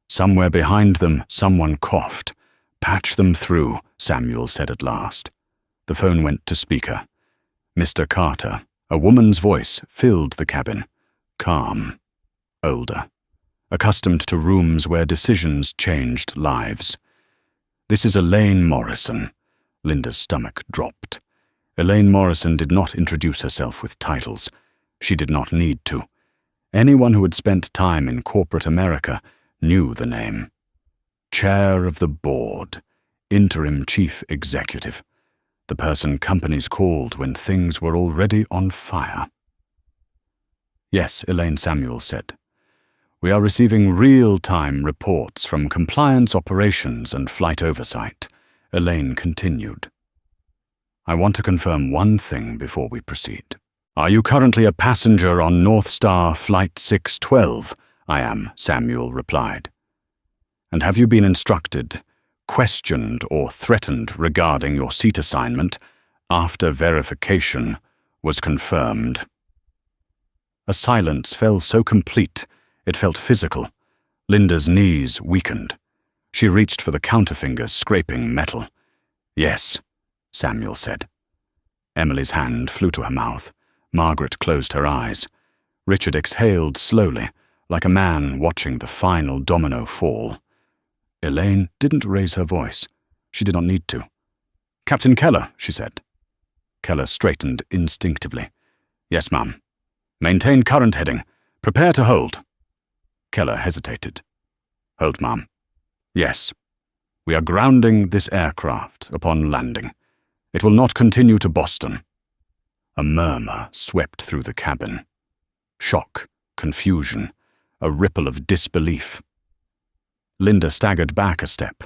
Somewhere behind them, someone coughed. "Patch them through," Samuel said at last. The phone went to speaker. Mr. Carter, a woman's voice, filled the cabin. Calm. Older. Accustomed to rooms where decisions changed lives. "This is Elaine Morrison." Linda's stomach dropped. Elaine Morrison did not introduce herself with titles. She did not need to. Anyone who had spent time in corporate America knew the name. Chair of the board, interim chief executive, the person companies called when things were already on fire. "Yes," Elaine Samuel said. "We are receiving real-time reports from compliance operations and flight oversight," Elaine continued. "I want to confirm one thing before we proceed. Are you currently a passenger on North Star Flight 612? "I am," Samuel replied. "And have you been instructed, questioned, or threatened regarding your seat assignment after verification was confirmed?" A silence fell so complete it felt physical. Linda's knees weakened. She reached for the counterfinger, scraping metal. "Yes," Samuel said. Emily's hand flew to her mouth. Margaret closed her eyes. Richard exhaled slowly, like a man watching the final domino fall. Elaine didn't raise her voice. She did not need to. "Captain Keller," she said. Keller straightened instinctively. "Yes, ma'am. Maintain current heading. Prepare to hold." Keller hesitated. "Hold, ma'am." "Yes. We are grounding this aircraft upon landing. It will not continue to Boston." A murmur swept through the cabin. Shock, confusion, a ripple of disbelief. Linda staggered back a step.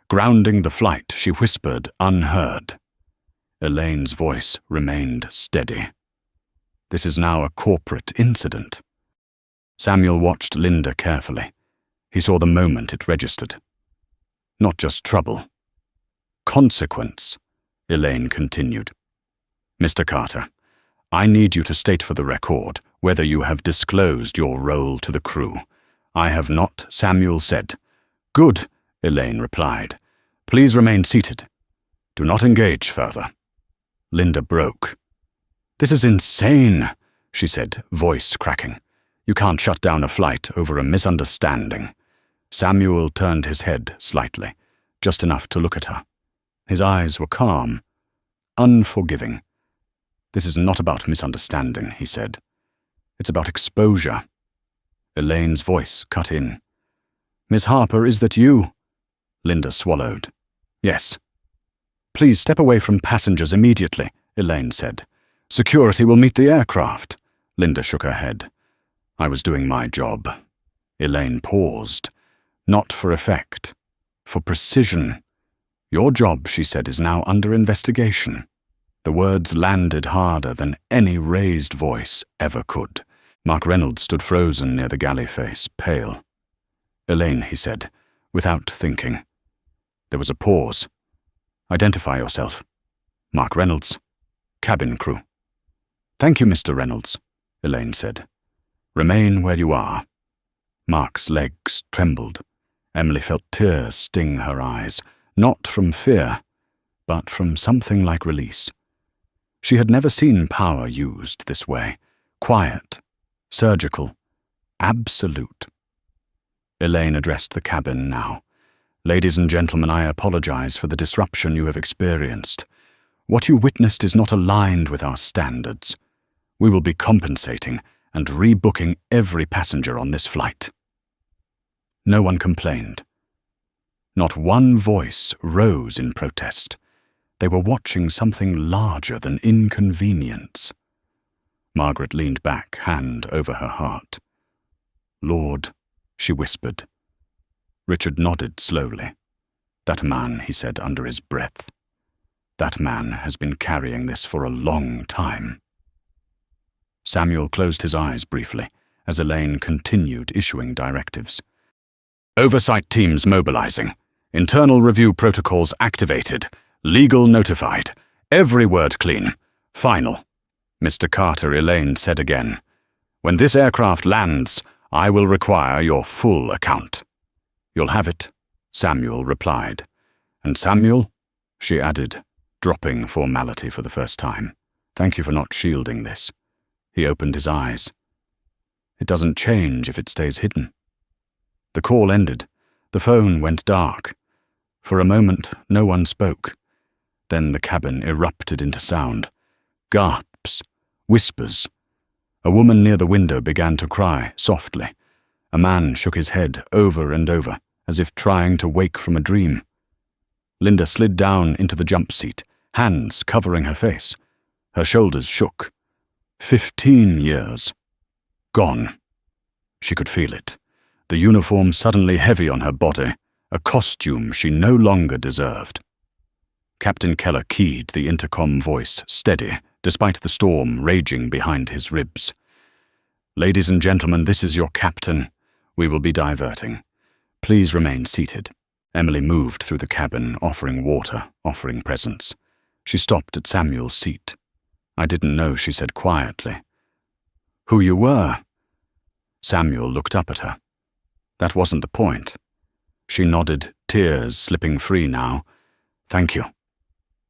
Grounding the flight, she whispered, unheard. Elaine's voice remained steady. "This is now a corporate incident." Samuel watched Linda carefully. He saw the moment it registered. Not just trouble. Consequence, Elaine continued. "Mr. Carter, I need you to state for the record whether you have disclosed your role to the crew." "I have not," Samuel said. "Good," Elaine replied. "Please remain seated. Do not engage further." Linda broke. "This is insane," she said, voice cracking. "You can't shut down a flight over a misunderstanding." Samuel turned his head slightly, just enough to look at her. His eyes were calm, unforgiving. "This is not about misunderstanding," he said. "It's about exposure." Elaine's voice cut in. "Miss Harper, is that you?" Linda swallowed. "Yes." "Please step away from passengers immediately," Elaine said. "Security will meet the aircraft." Linda shook her head. "I was doing my job." Elaine paused. "Not for effect. For precision. Your job," she said, "is now under investigation." The words landed harder than any raised voice ever could. Mark Reynolds stood frozen near the galley face, pale. "Elaine," he said, without thinking. There was a pause. "Identify yourself." "Mark Reynolds, cabin crew." "Thank you, Mr. Reynolds," Elaine said. "Remain where you are." Mark's legs trembled. Emily felt tears sting her eyes, not from fear, but from something like release. She had never seen power used this way. Quiet, surgical, absolute. Elaine addressed the cabin now. "Ladies and gentlemen, I apologize for the disruption you have experienced. What you witnessed is not aligned with our standards. We will be compensating and rebooking every passenger on this flight." No one complained. Not one voice rose in protest. They were watching something larger than inconvenience. Margaret leaned back, hand over her heart. "Lord," she whispered. Richard nodded slowly. "That man," he said under his breath. "That man has been carrying this for a long time." Samuel closed his eyes briefly as Elaine continued issuing directives. "Oversight teams mobilizing. Internal review protocols activated. Legal notified. Every word clean. Final." Mr. Carter, Elaine said again. "When this aircraft lands, I will require your full account." "You'll have it," Samuel replied. "And Samuel," she added, dropping formality for the first time, "thank you for not shielding this." He opened his eyes. "It doesn't change if it stays hidden." The call ended. The phone went dark. For a moment, no one spoke. Then the cabin erupted into sound. Gasps, whispers. A woman near the window began to cry, softly. A man shook his head over and over, as if trying to wake from a dream. Linda slid down into the jump seat, hands covering her face. Her shoulders shook. 15 years. Gone. She could feel it. The uniform suddenly heavy on her body, a costume she no longer deserved. Captain Keller keyed the intercom voice steady, despite the storm raging behind his ribs. "Ladies and gentlemen, this is your captain. We will be diverting. Please remain seated." Emily moved through the cabin, offering water, offering presents. She stopped at Samuel's seat. "I didn't know," she said quietly. "Who you were?" Samuel looked up at her. "That wasn't the point." She nodded, tears slipping free now. "Thank you."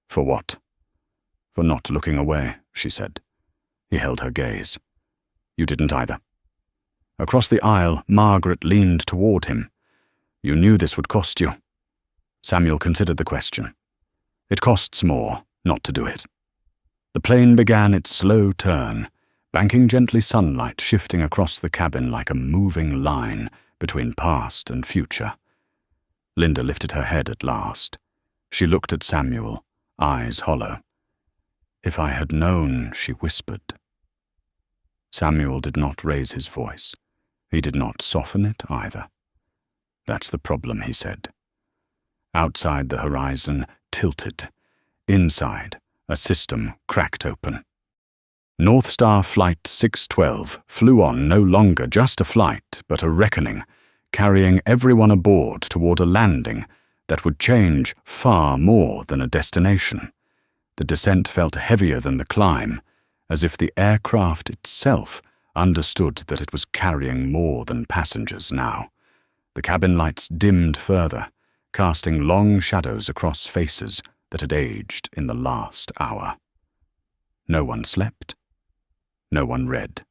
"For what?" "For not looking away," she said. He held her gaze. "You didn't either." Across the aisle, Margaret leaned toward him. "You knew this would cost you." Samuel considered the question. "It costs more not to do it." The plane began its slow turn, banking gently sunlight shifting across the cabin like a moving line between past and future. Linda lifted her head at last. She looked at Samuel, eyes hollow. "If I had known," she whispered. Samuel did not raise his voice. He did not soften it either. "That's the problem," he said. Outside the horizon tilted. Inside, a system cracked open. North Star Flight 612 flew on no longer just a flight, but a reckoning, carrying everyone aboard toward a landing that would change far more than a destination. The descent felt heavier than the climb, as if the aircraft itself understood that it was carrying more than passengers now. The cabin lights dimmed further, casting long shadows across faces that had aged in the last hour. No one slept. No one read.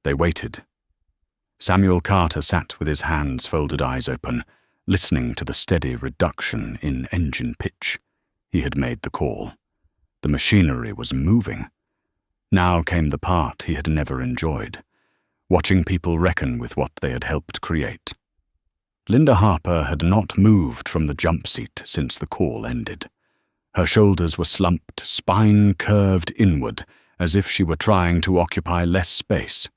They waited. Samuel Carter sat with his hands folded, eyes open, listening to the steady reduction in engine pitch. He had made the call. The machinery was moving. Now came the part he had never enjoyed, watching people reckon with what they had helped create. Linda Harper had not moved from the jump seat since the call ended. Her shoulders were slumped, spine curved inward, as if she were trying to occupy less space.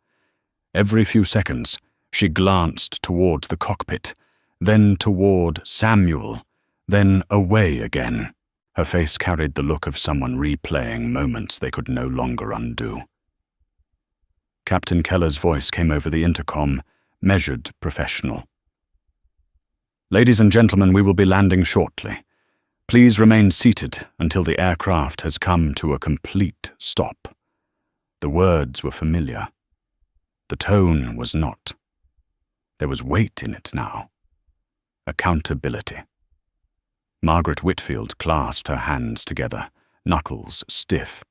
Every few seconds, she glanced toward the cockpit, then toward Samuel, then away again. Her face carried the look of someone replaying moments they could no longer undo. Captain Keller's voice came over the intercom, measured, professional. "Ladies and gentlemen, we will be landing shortly. Please remain seated until the aircraft has come to a complete stop." The words were familiar. The tone was not. There was weight in it now. Accountability. Margaret Whitfield clasped her hands together, knuckles stiff.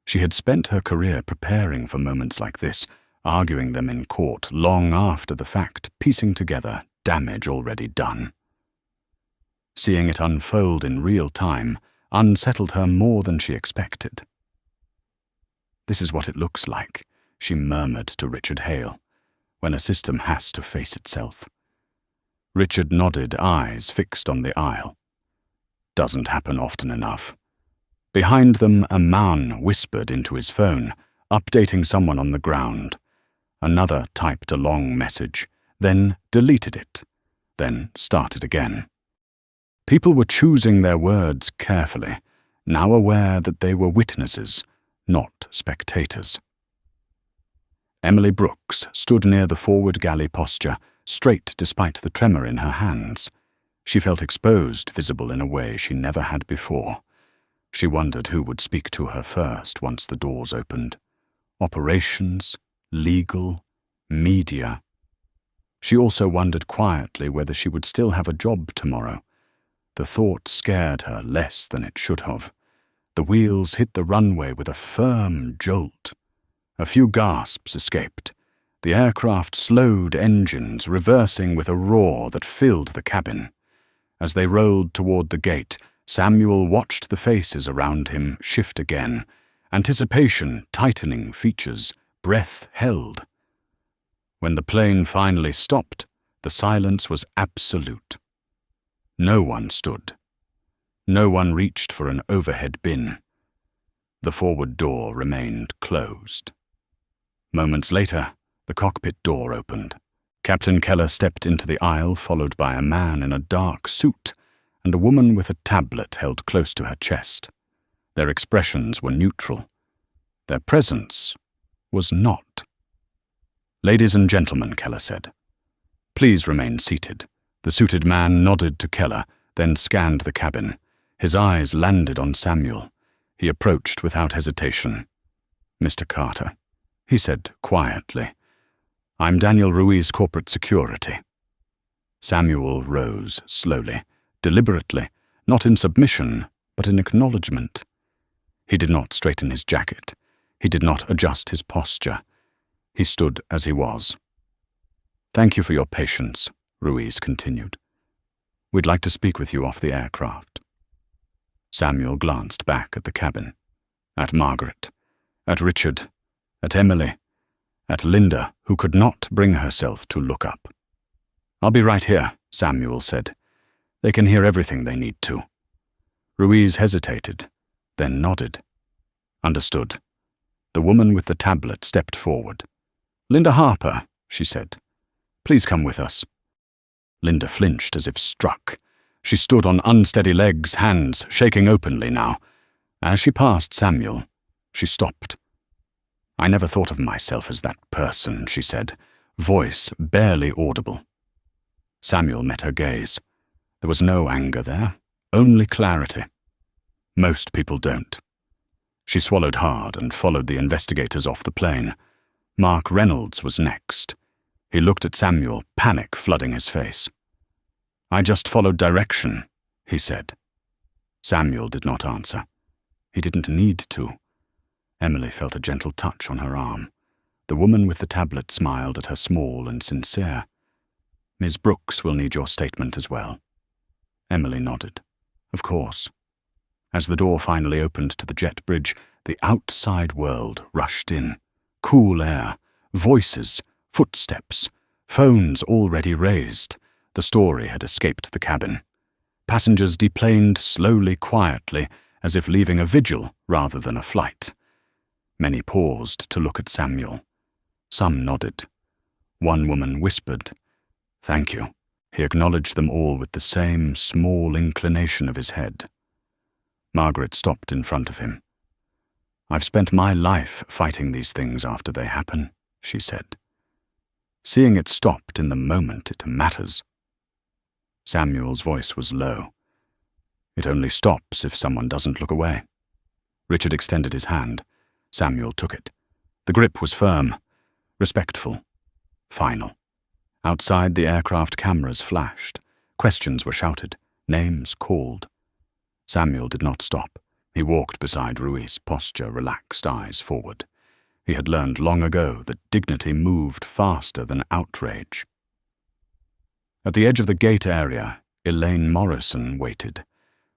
She had spent her career preparing for moments like this, arguing them in court long after the fact, piecing together damage already done. Seeing it unfold in real time unsettled her more than she expected. "This is what it looks like," she murmured to Richard Hale, "when a system has to face itself." Richard nodded, eyes fixed on the aisle. "Doesn't happen often enough." Behind them, a man whispered into his phone, updating someone on the ground. Another typed a long message, then deleted it, then started again. People were choosing their words carefully, now aware that they were witnesses, not spectators. Emily Brooks stood near the forward galley posture, straight despite the tremor in her hands. She felt exposed, visible in a way she never had before. She wondered who would speak to her first once the doors opened. Operations, legal, media. She also wondered quietly whether she would still have a job tomorrow. The thought scared her less than it should have. The wheels hit the runway with a firm jolt. A few gasps escaped. The aircraft slowed engines, reversing with a roar that filled the cabin. As they rolled toward the gate, Samuel watched the faces around him shift again. Anticipation tightening features, breath held. When the plane finally stopped, the silence was absolute. No one stood. No one reached for an overhead bin. The forward door remained closed. Moments later, the cockpit door opened. Captain Keller stepped into the aisle, followed by a man in a dark suit and a woman with a tablet held close to her chest. Their expressions were neutral. Their presence was not. "Ladies and gentlemen," Keller said, "please remain seated." The suited man nodded to Keller, then scanned the cabin. His eyes landed on Samuel. He approached without hesitation. "Mr. Carter," he said quietly, "I'm Daniel Ruiz, Corporate Security." Samuel rose slowly, deliberately, not in submission, but in acknowledgement. He did not straighten his jacket. He did not adjust his posture. He stood as he was. "Thank you for your patience," Ruiz continued. "We'd like to speak with you off the aircraft." Samuel glanced back at the cabin, at Margaret, at Richard, at Emily, at Linda, who could not bring herself to look up. "I'll be right here," Samuel said. "They can hear everything they need to." Ruiz hesitated, then nodded. "Understood." The woman with the tablet stepped forward. "Linda Harper," she said. "Please come with us." Linda flinched as if struck. She stood on unsteady legs, hands shaking openly now. As she passed Samuel, she stopped. "I never thought of myself as that person," she said, voice barely audible. Samuel met her gaze. There was no anger there, only clarity. "Most people don't." She swallowed hard and followed the investigators off the plane. Mark Reynolds was next. He looked at Samuel, panic flooding his face. "I just followed direction," he said. Samuel did not answer. He didn't need to. Emily felt a gentle touch on her arm. The woman with the tablet smiled at her, small and sincere. "Ms. Brooks will need your statement as well." Emily nodded. "Of course." As the door finally opened to the jet bridge, the outside world rushed in. Cool air, voices, footsteps, phones already raised. The story had escaped the cabin. Passengers deplaned slowly, quietly, as if leaving a vigil rather than a flight. Many paused to look at Samuel. Some nodded. One woman whispered, "Thank you." He acknowledged them all with the same small inclination of his head. Margaret stopped in front of him. "I've spent my life fighting these things after they happen," she said. "Seeing it stopped in the moment it matters." Samuel's voice was low. "It only stops if someone doesn't look away." Richard extended his hand. Samuel took it. The grip was firm, respectful, final. Outside, the aircraft cameras flashed. Questions were shouted, names called. Samuel did not stop. He walked beside Ruiz, posture relaxed, eyes forward. He had learned long ago that dignity moved faster than outrage. At the edge of the gate area, Elaine Morrison waited.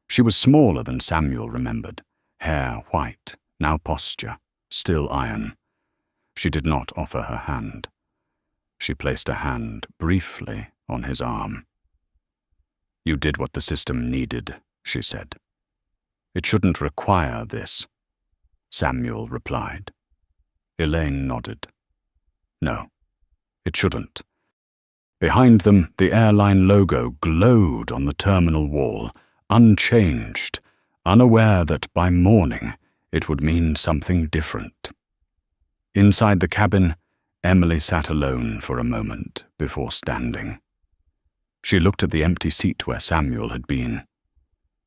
She was smaller than Samuel remembered, hair white, now posture, still iron. She did not offer her hand. She placed a hand briefly on his arm. "You did what the system needed," she said. "It shouldn't require this," Samuel replied. Elaine nodded. No, it shouldn't. Behind them, the airline logo glowed on the terminal wall, unchanged, unaware that by morning it would mean something different. Inside the cabin, Emily sat alone for a moment before standing. She looked at the empty seat where Samuel had been.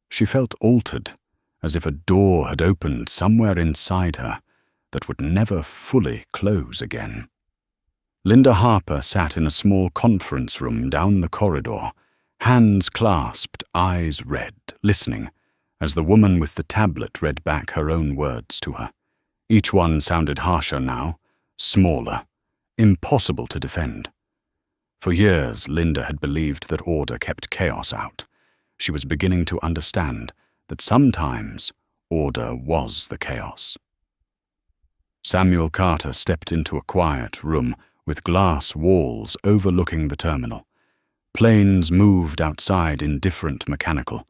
She felt altered, as if a door had opened somewhere inside her that would never fully close again. Linda Harper sat in a small conference room down the corridor, hands clasped, eyes red, listening, as the woman with the tablet read back her own words to her. Each one sounded harsher now, smaller, impossible to defend. For years, Linda had believed that order kept chaos out. She was beginning to understand that sometimes order was the chaos. Samuel Carter stepped into a quiet room with glass walls overlooking the terminal. Planes moved outside indifferent mechanical.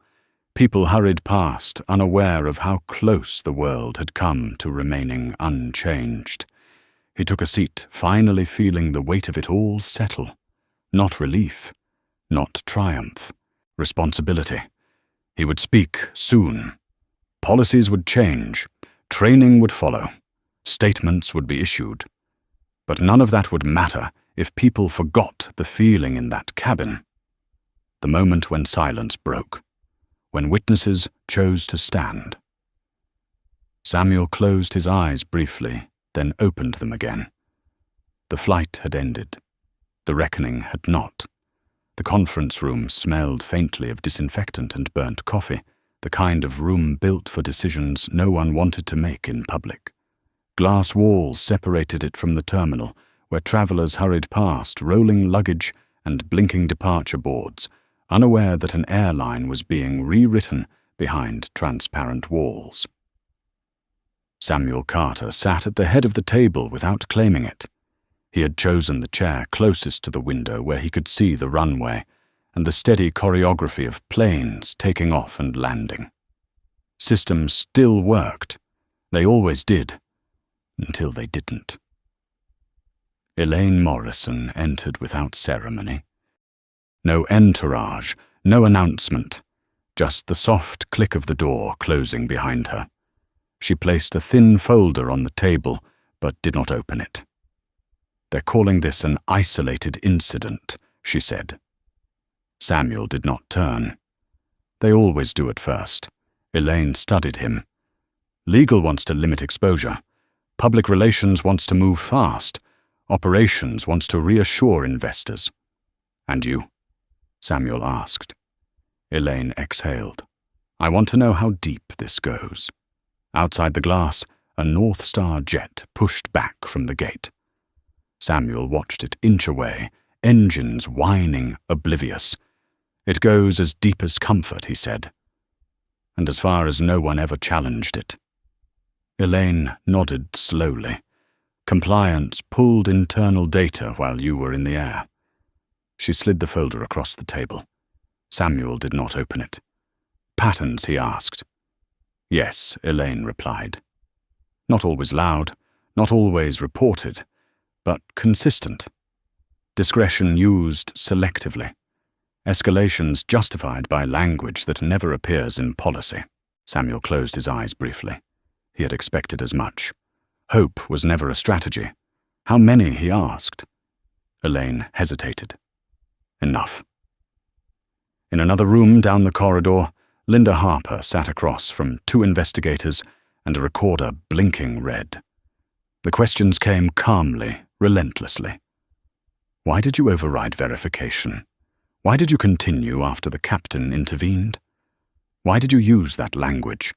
People hurried past, unaware of how close the world had come to remaining unchanged. He took a seat, finally feeling the weight of it all settle. Not relief, not triumph, responsibility. He would speak soon. Policies would change, training would follow, statements would be issued. But none of that would matter if people forgot the feeling in that cabin. The moment when silence broke, when witnesses chose to stand. Samuel closed his eyes briefly, then opened them again. The flight had ended. The reckoning had not. The conference room smelled faintly of disinfectant and burnt coffee, the kind of room built for decisions no one wanted to make in public. Glass walls separated it from the terminal, where travelers hurried past, rolling luggage and blinking departure boards, unaware that an airline was being rewritten behind transparent walls. Samuel Carter sat at the head of the table without claiming it. He had chosen the chair closest to the window where he could see the runway and the steady choreography of planes taking off and landing. Systems still worked. They always did. Until they didn't. Elaine Morrison entered without ceremony. No entourage, no announcement, just the soft click of the door closing behind her. She placed a thin folder on the table, but did not open it. "They're calling this an isolated incident," she said. Samuel did not turn. They always do at first. Elaine studied him. Legal wants to limit exposure. Public relations wants to move fast. Operations wants to reassure investors. "And you?" Samuel asked. Elaine exhaled. "I want to know how deep this goes." Outside the glass, a North Star jet pushed back from the gate. Samuel watched it inch away, engines whining, oblivious. "It goes as deep as comfort," he said. "And as far as no one ever challenged it." Elaine nodded slowly. "Compliance pulled internal data while you were in the air." She slid the folder across the table. Samuel did not open it. "Patterns?" he asked. "Yes," Elaine replied. "Not always loud, not always reported, but consistent. Discretion used selectively. Escalations justified by language that never appears in policy." Samuel closed his eyes briefly. He had expected as much. Hope was never a strategy. "How many?" he asked. Elaine hesitated. "Enough." In another room down the corridor, Linda Harper sat across from two investigators and a recorder blinking red. The questions came calmly, relentlessly. "Why did you override verification? Why did you continue after the captain intervened? Why did you use that language?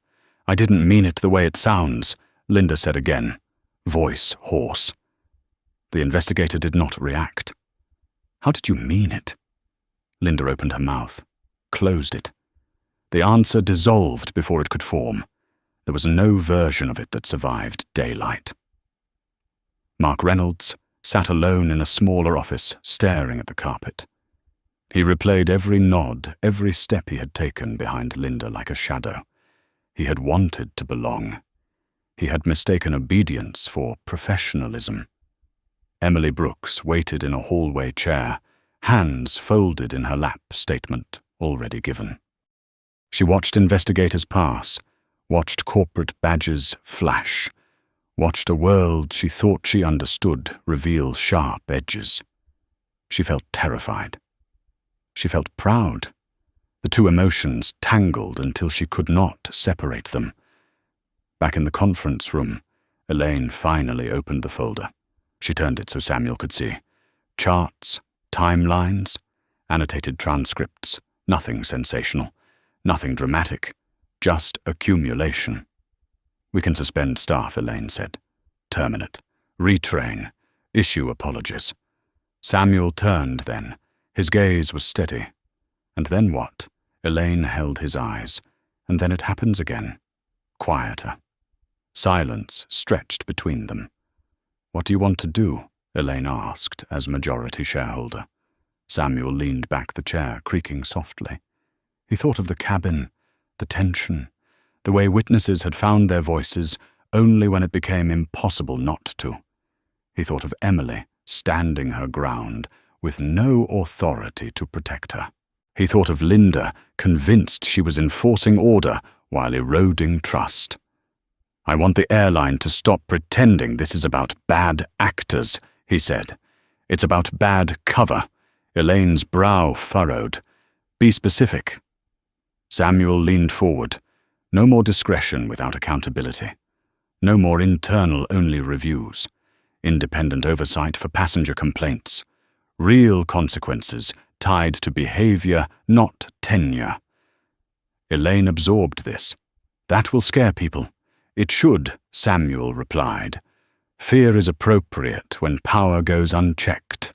I didn't mean it the way it sounds," Linda said again, voice hoarse. The investigator did not react. "How did you mean it?" Linda opened her mouth, closed it. The answer dissolved before it could form. There was no version of it that survived daylight. Mark Reynolds sat alone in a smaller office, staring at the carpet. He replayed every nod, every step he had taken behind Linda like a shadow. He had wanted to belong. He had mistaken obedience for professionalism. Emily Brooks waited in a hallway chair, hands folded in her lap, statement already given. She watched investigators pass, watched corporate badges flash, watched a world she thought she understood reveal sharp edges. She felt terrified. She felt proud. The two emotions tangled until she could not separate them. Back in the conference room, Elaine finally opened the folder. She turned it so Samuel could see. Charts, timelines, annotated transcripts, nothing sensational, nothing dramatic, just accumulation. We can suspend staff, Elaine said. Terminate, retrain, issue apologies. Samuel turned then. His gaze was steady. And then what? Elaine held his eyes. And then it happens again. Quieter. Silence stretched between them. What do you want to do? Elaine asked as majority shareholder. Samuel leaned back the chair, creaking softly. He thought of the cabin, the tension, the way witnesses had found their voices only when it became impossible not to. He thought of Emily, standing her ground, with no authority to protect her. He thought of Linda, convinced she was enforcing order while eroding trust. I want the airline to stop pretending this is about bad actors, he said. It's about bad cover. Elaine's brow furrowed. Be specific. Samuel leaned forward. No more discretion without accountability. No more internal-only reviews. Independent oversight for passenger complaints. Real consequences tied to behavior, not tenure. Elaine absorbed this. That will scare people. It should, Samuel replied. Fear is appropriate when power goes unchecked.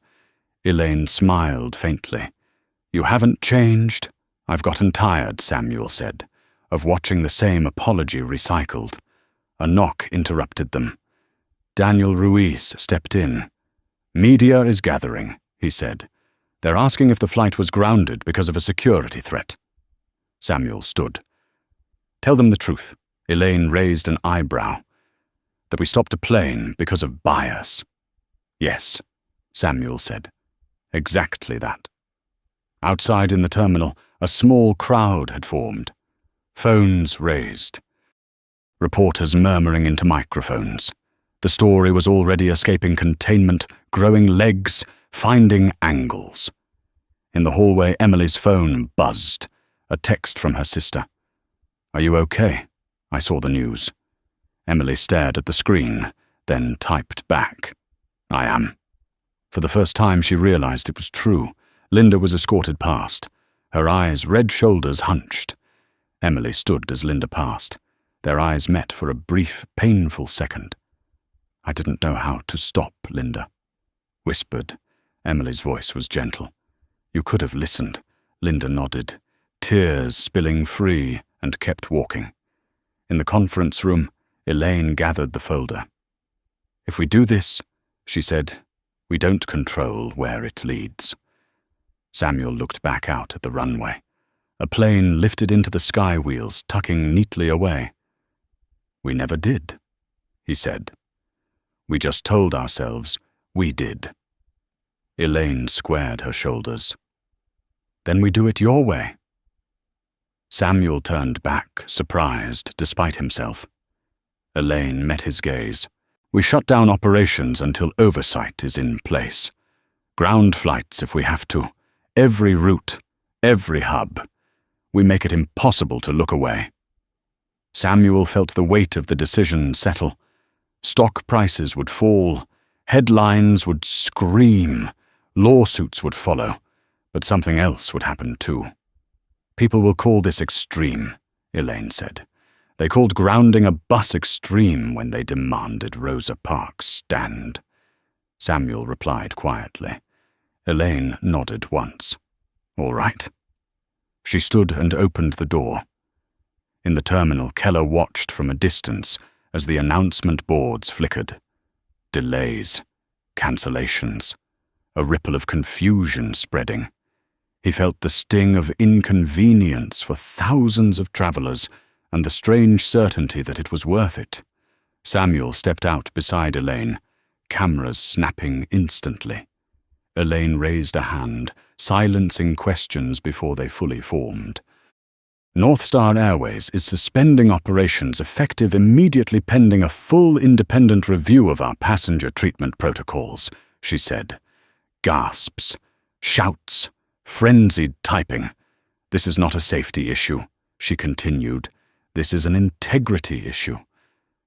Elaine smiled faintly. You haven't changed? I've gotten tired, Samuel said, of watching the same apology recycled. A knock interrupted them. Daniel Ruiz stepped in. Media is gathering, he said. They're asking if the flight was grounded because of a security threat. Samuel stood. Tell them the truth. Elaine raised an eyebrow. That we stopped a plane because of bias. Yes, Samuel said. Exactly that. Outside in the terminal, a small crowd had formed. Phones raised. Reporters murmuring into microphones. The story was already escaping containment, growing legs, finding angles. In the hallway, Emily's phone buzzed. A text from her sister. Are you okay? I saw the news. Emily stared at the screen, then typed back. I am. For the first time she realized it was true. Linda was escorted past. Her eyes, red shoulders hunched. Emily stood as Linda passed. Their eyes met for a brief, painful second. I didn't know how to stop, Linda. Whispered. Emily's voice was gentle. You could have listened. Linda nodded, tears spilling free, and kept walking. In the conference room, Elaine gathered the folder. If we do this, she said, we don't control where it leads. Samuel looked back out at the runway. A plane lifted into the sky wheels, tucking neatly away. We never did, he said. We just told ourselves we did. Elaine squared her shoulders. Then we do it your way. Samuel turned back, surprised, despite himself. Elaine met his gaze. We shut down operations until oversight is in place. Ground flights if we have to. Every route, every hub. We make it impossible to look away. Samuel felt the weight of the decision settle. Stock prices would fall. Headlines would scream. Lawsuits would follow. But something else would happen too. People will call this extreme, Elaine said. They called grounding a bus extreme when they demanded Rosa Parks stand. Samuel replied quietly. Elaine nodded once. All right. She stood and opened the door. In the terminal, Keller watched from a distance as the announcement boards flickered. Delays, cancellations, a ripple of confusion spreading. He felt the sting of inconvenience for thousands of travelers and the strange certainty that it was worth it. Samuel stepped out beside Elaine, cameras snapping instantly. Elaine raised a hand, silencing questions before they fully formed. North Star Airways is suspending operations effective immediately pending a full independent review of our passenger treatment protocols, she said. Gasps, shouts, frenzied typing. This is not a safety issue, she continued. This is an integrity issue.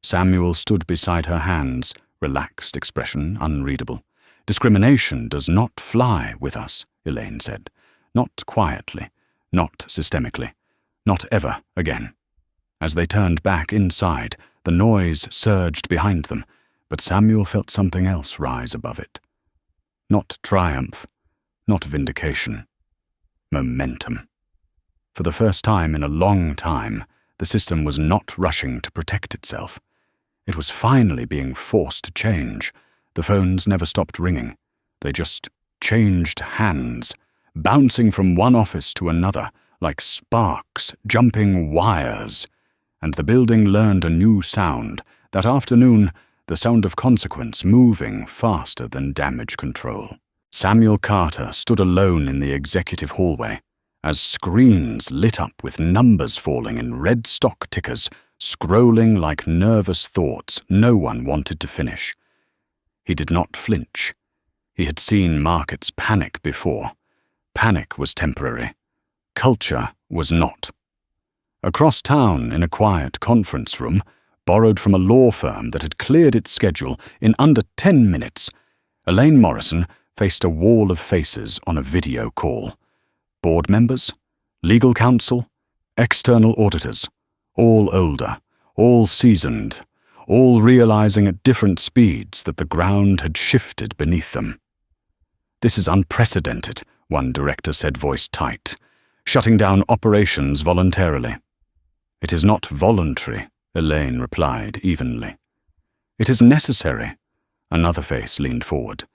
Samuel stood beside her hands, relaxed expression unreadable. Discrimination does not fly with us, Elaine said. Not quietly, not systemically, not ever again. As they turned back inside, the noise surged behind them, but Samuel felt something else rise above it. Not triumph, not vindication. Momentum. For the first time in a long time, the system was not rushing to protect itself. It was finally being forced to change. The phones never stopped ringing. They just changed hands, bouncing from one office to another like sparks jumping wires. And the building learned a new sound. That afternoon, the sound of consequence moving faster than damage control. Samuel Carter stood alone in the executive hallway as screens lit up with numbers falling in red stock tickers, scrolling like nervous thoughts no one wanted to finish. He did not flinch. He had seen markets panic before. Panic was temporary. Culture was not. Across town, in a quiet conference room, borrowed from a law firm that had cleared its schedule in under 10 minutes, Elaine Morrison faced a wall of faces on a video call. Board members, legal counsel, external auditors, all older, all seasoned, all realizing at different speeds that the ground had shifted beneath them. This is unprecedented, one director said, voice tight, shutting down operations voluntarily. It is not voluntary, Elaine replied evenly. It is necessary. Another face leaned forward.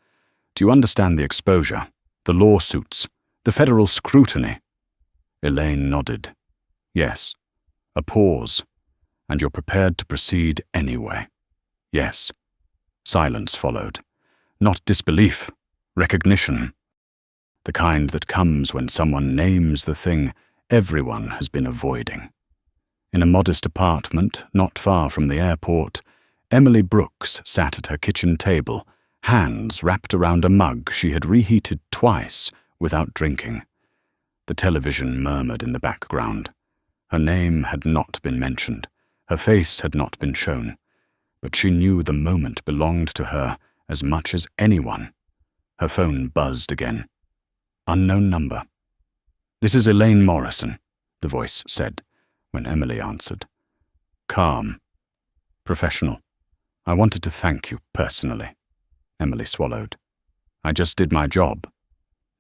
Do you understand the exposure, the lawsuits, the federal scrutiny? Elaine nodded. Yes. A pause. And you're prepared to proceed anyway. Yes. Silence followed. Not disbelief, recognition. The kind that comes when someone names the thing everyone has been avoiding. In a modest apartment not far from the airport, Emily Brooks sat at her kitchen table, hands wrapped around a mug she had reheated twice without drinking. The television murmured in the background. Her name had not been mentioned. Her face had not been shown. But she knew the moment belonged to her as much as anyone. Her phone buzzed again. Unknown number. This is Elaine Morrison, the voice said, when Emily answered. Calm. Professional. I wanted to thank you personally. Emily swallowed. I just did my job.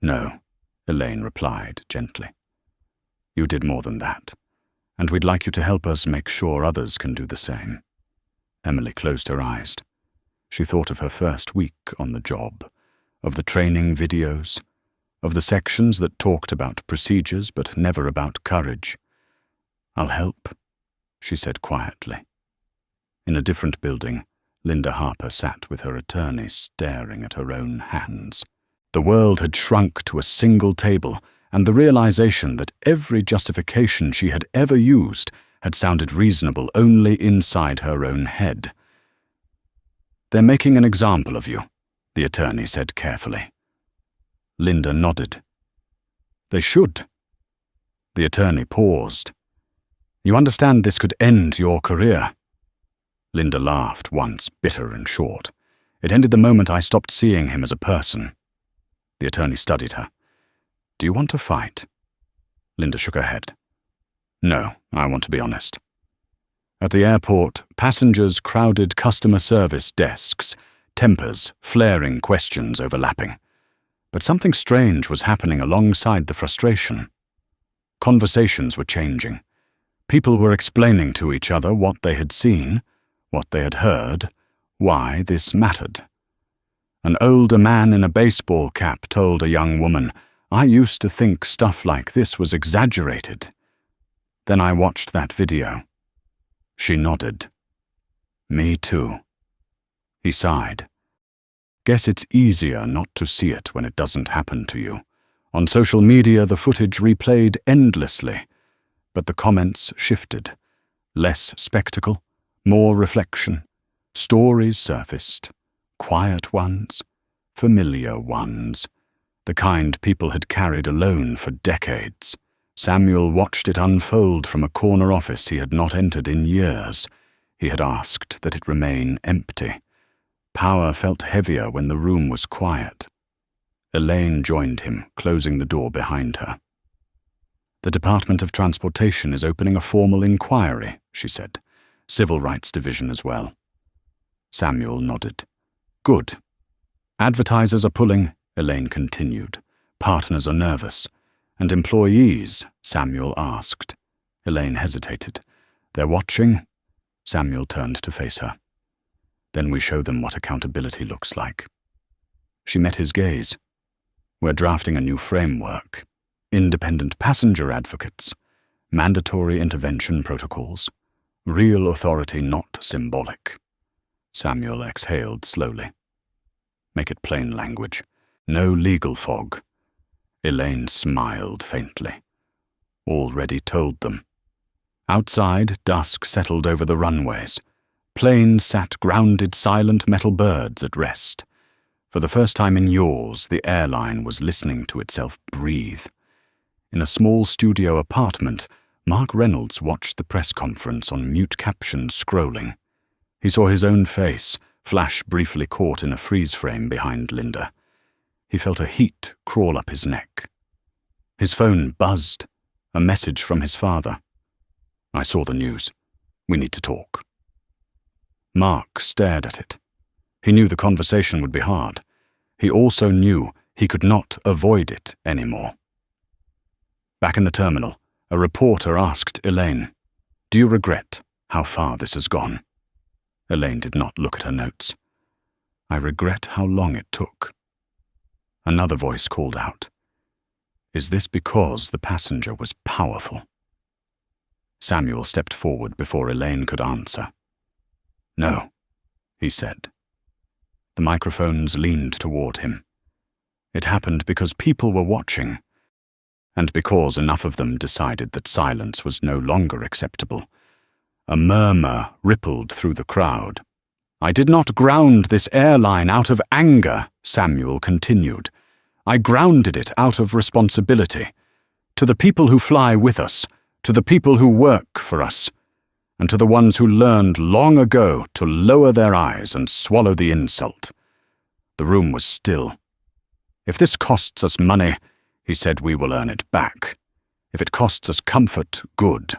No, Elaine replied gently. You did more than that, and we'd like you to help us make sure others can do the same. Emily closed her eyes. She thought of her first week on the job, of the training videos, of the sections that talked about procedures but never about courage. I'll help, she said quietly. In a different building, Linda Harper sat with her attorney staring at her own hands. The world had shrunk to a single table, and the realization that every justification she had ever used had sounded reasonable only inside her own head. They're making an example of you, the attorney said carefully. Linda nodded. They should. The attorney paused. You understand this could end your career? Linda laughed once, bitter and short. It ended the moment I stopped seeing him as a person. The attorney studied her. Do you want to fight? Linda shook her head. No, I want to be honest. At the airport, passengers crowded customer service desks, tempers, flaring questions overlapping. But something strange was happening alongside the frustration. Conversations were changing. People were explaining to each other what they had seen, what they had heard, why this mattered. An older man in a baseball cap told a young woman, I used to think stuff like this was exaggerated. Then I watched that video. She nodded. Me too. He sighed. Guess it's easier not to see it when it doesn't happen to you. On social media, the footage replayed endlessly, but the comments shifted. Less spectacle, more reflection. Stories surfaced. Quiet ones, familiar ones. The kind people had carried alone for decades. Samuel watched it unfold from a corner office he had not entered in years. He had asked that it remain empty. Power felt heavier when the room was quiet. Elaine joined him, closing the door behind her. The Department of Transportation is opening a formal inquiry, she said. Civil Rights Division as well. Samuel nodded. Good. Advertisers are pulling, Elaine continued. Partners are nervous. And employees? Samuel asked. Elaine hesitated. They're watching? Samuel turned to face her. Then we show them what accountability looks like. She met his gaze. We're drafting a new framework. Independent passenger advocates. Mandatory intervention protocols. Real authority, not symbolic. Samuel exhaled slowly. Make it plain language. No legal fog. Elaine smiled faintly. Already told them. Outside, dusk settled over the runways. Planes sat grounded, silent metal birds at rest. For the first time in years, the airline was listening to itself breathe. In a small studio apartment, Mark Reynolds watched the press conference on mute captions scrolling. He saw his own face, flash briefly caught in a freeze frame behind Linda. He felt a heat crawl up his neck. His phone buzzed. A message from his father. I saw the news. We need to talk. Mark stared at it. He knew the conversation would be hard. He also knew he could not avoid it anymore. Back in the terminal, a reporter asked Elaine, Do you regret how far this has gone? Elaine did not look at her notes. I regret how long it took. Another voice called out. Is this because the passenger was powerful? Samuel stepped forward before Elaine could answer. No, he said. The microphones leaned toward him. It happened because people were watching, and because enough of them decided that silence was no longer acceptable. A murmur rippled through the crowd. I did not ground this airline out of anger, Samuel continued. I grounded it out of responsibility. To the people who fly with us, to the people who work for us, and to the ones who learned long ago to lower their eyes and swallow the insult. The room was still. If this costs us money, he said, we will earn it back. If it costs us comfort, good.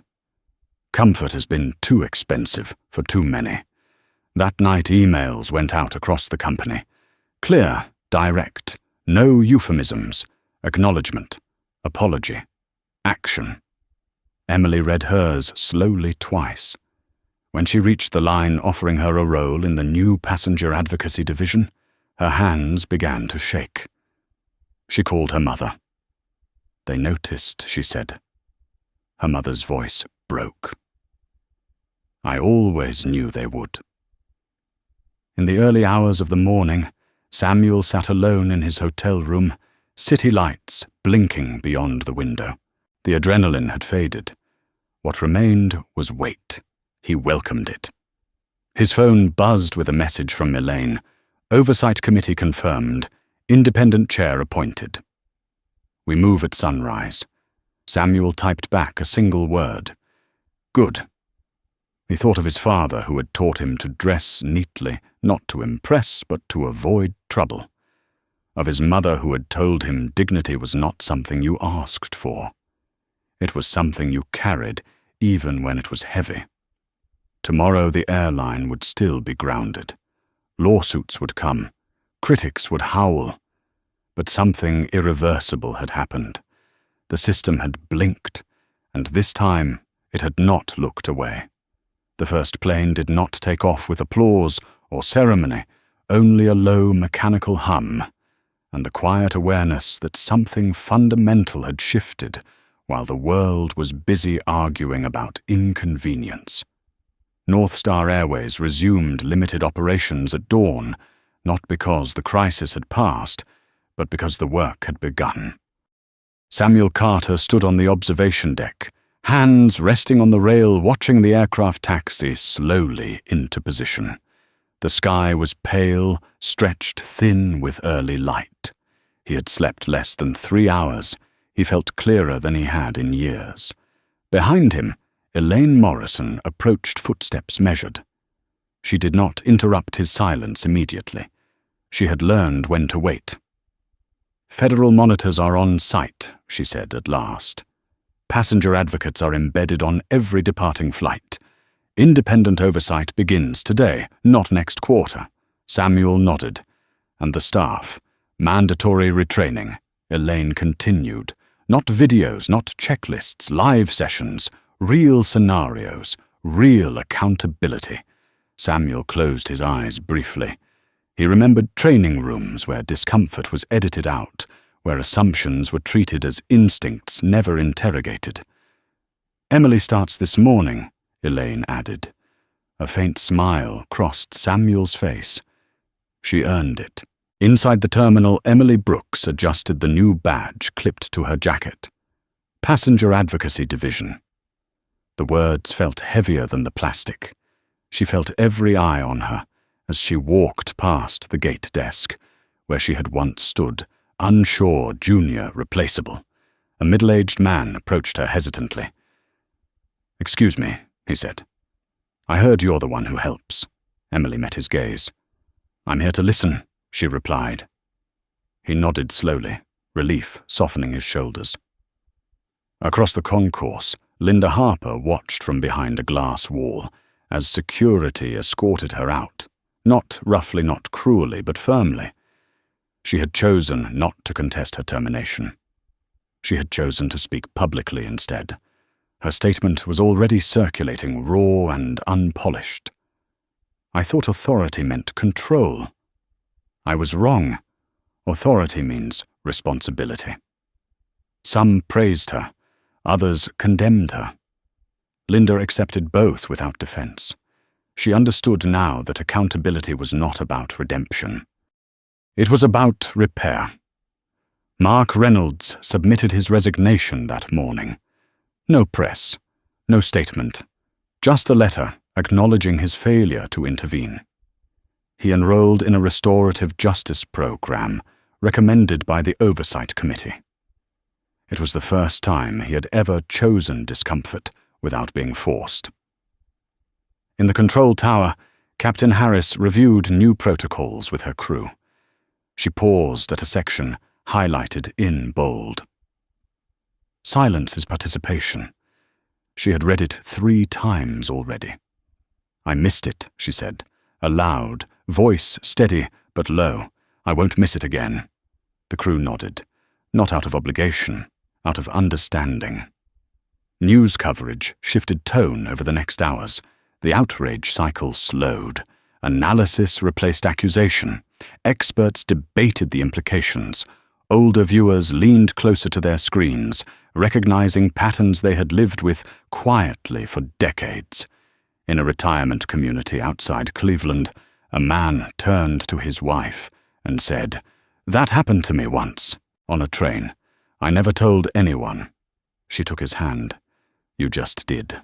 Comfort has been too expensive for too many. That night emails went out across the company. Clear, direct, no euphemisms, acknowledgement, apology, action. Emily read hers slowly twice. When she reached the line offering her a role in the new passenger advocacy division, her hands began to shake. She called her mother. They noticed, she said. Her mother's voice broke. I always knew they would. In the early hours of the morning, Samuel sat alone in his hotel room, city lights blinking beyond the window. The adrenaline had faded. What remained was weight. He welcomed it. His phone buzzed with a message from Elaine. Oversight committee confirmed. Independent chair appointed. We move at sunrise. Samuel typed back a single word. Good. He thought of his father, who had taught him to dress neatly, not to impress, but to avoid trouble. Of his mother, who had told him dignity was not something you asked for. It was something you carried, even when it was heavy. Tomorrow the airline would still be grounded. Lawsuits would come. Critics would howl. But something irreversible had happened. The system had blinked, and this time it had not looked away. The first plane did not take off with applause or ceremony, only a low mechanical hum, and the quiet awareness that something fundamental had shifted while the world was busy arguing about inconvenience. North Star Airways resumed limited operations at dawn, not because the crisis had passed, but because the work had begun. Samuel Carter stood on the observation deck, hands resting on the rail, watching the aircraft taxi slowly into position. The sky was pale, stretched thin with early light. He had slept less than 3 hours. He felt clearer than he had in years. Behind him, Elaine Morrison approached, footsteps measured. She did not interrupt his silence immediately. She had learned when to wait. "Federal monitors are on site," she said at last. "Passenger advocates are embedded on every departing flight. Independent oversight begins today, not next quarter." Samuel nodded. "And the staff? Mandatory retraining," Elaine continued. "Not videos, not checklists, live sessions, real scenarios, real accountability." Samuel closed his eyes briefly. He remembered training rooms where discomfort was edited out, where assumptions were treated as instincts never interrogated. "Emily starts this morning," Elaine added. A faint smile crossed Samuel's face. She earned it. Inside the terminal, Emily Brooks adjusted the new badge clipped to her jacket. "Passenger Advocacy Division." The words felt heavier than the plastic. She felt every eye on her as she walked past the gate desk, where she had once stood, unsure, junior, replaceable. A middle-aged man approached her hesitantly. "Excuse me," he said. "I heard you're the one who helps." Emily met his gaze. "I'm here to listen," she replied. He nodded slowly, relief softening his shoulders. Across the concourse, Linda Harper watched from behind a glass wall as security escorted her out. Not roughly, not cruelly, but firmly. She had chosen not to contest her termination. She had chosen to speak publicly instead. Her statement was already circulating, raw and unpolished. "I thought authority meant control." I was wrong. Authority means responsibility. Some praised her, others condemned her. Linda accepted both without defense. She understood now that accountability was not about redemption. It was about repair. Mark Reynolds submitted his resignation that morning. No press, no statement, just a letter acknowledging his failure to intervene. He enrolled in a restorative justice program recommended by the Oversight Committee. It was the first time he had ever chosen discomfort without being forced. In the control tower, Captain Harris reviewed new protocols with her crew. She paused at a section highlighted in bold. "Silence is participation." She had read it 3 times already. "I missed it," she said, aloud, voice steady but low. "I won't miss it again." The crew nodded, not out of obligation, out of understanding. News coverage shifted tone over the next hours. The outrage cycle slowed. Analysis replaced accusation. Experts debated the implications. Older viewers leaned closer to their screens, recognizing patterns they had lived with quietly for decades. In a retirement community outside Cleveland, a man turned to his wife and said, "That happened to me once, on a train. I never told anyone." She took his hand. "You just did."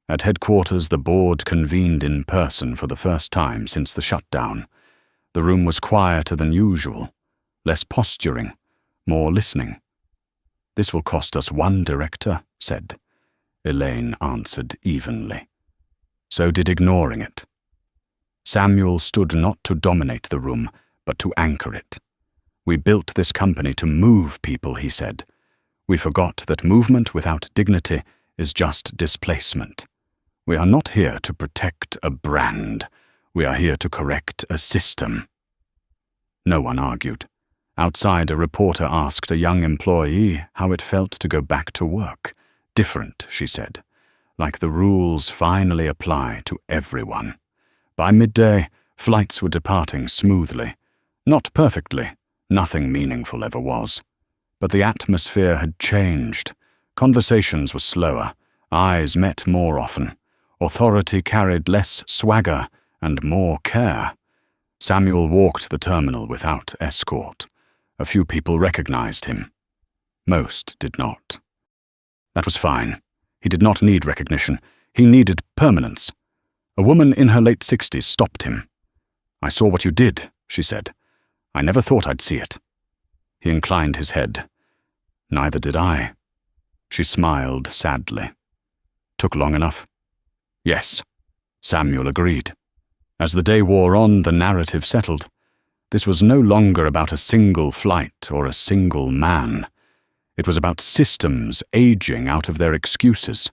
At headquarters, the board convened in person for the first time since the shutdown. The room was quieter than usual, less posturing, more listening. "This will cost us 1 director," said. Elaine answered evenly. So did ignoring it. Samuel stood not to dominate the room, but to anchor it. "We built this company to move people," he said. "We forgot that movement without dignity is just displacement. We are not here to protect a brand. We are here to correct a system." No one argued. Outside, a reporter asked a young employee how it felt to go back to work. "Different," she said, "like the rules finally apply to everyone." By midday, flights were departing smoothly. Not perfectly, nothing meaningful ever was. But the atmosphere had changed. Conversations were slower, eyes met more often. Authority carried less swagger and more care. Samuel walked the terminal without escort. A few people recognized him. Most did not. That was fine. He did not need recognition. He needed permanence. A woman in her late 60s stopped him. "I saw what you did," she said. "I never thought I'd see it." He inclined his head. "Neither did I." She smiled sadly. "Took long enough?" "Yes," Samuel agreed. As the day wore on, the narrative settled. This was no longer about a single flight or a single man. It was about systems aging out of their excuses,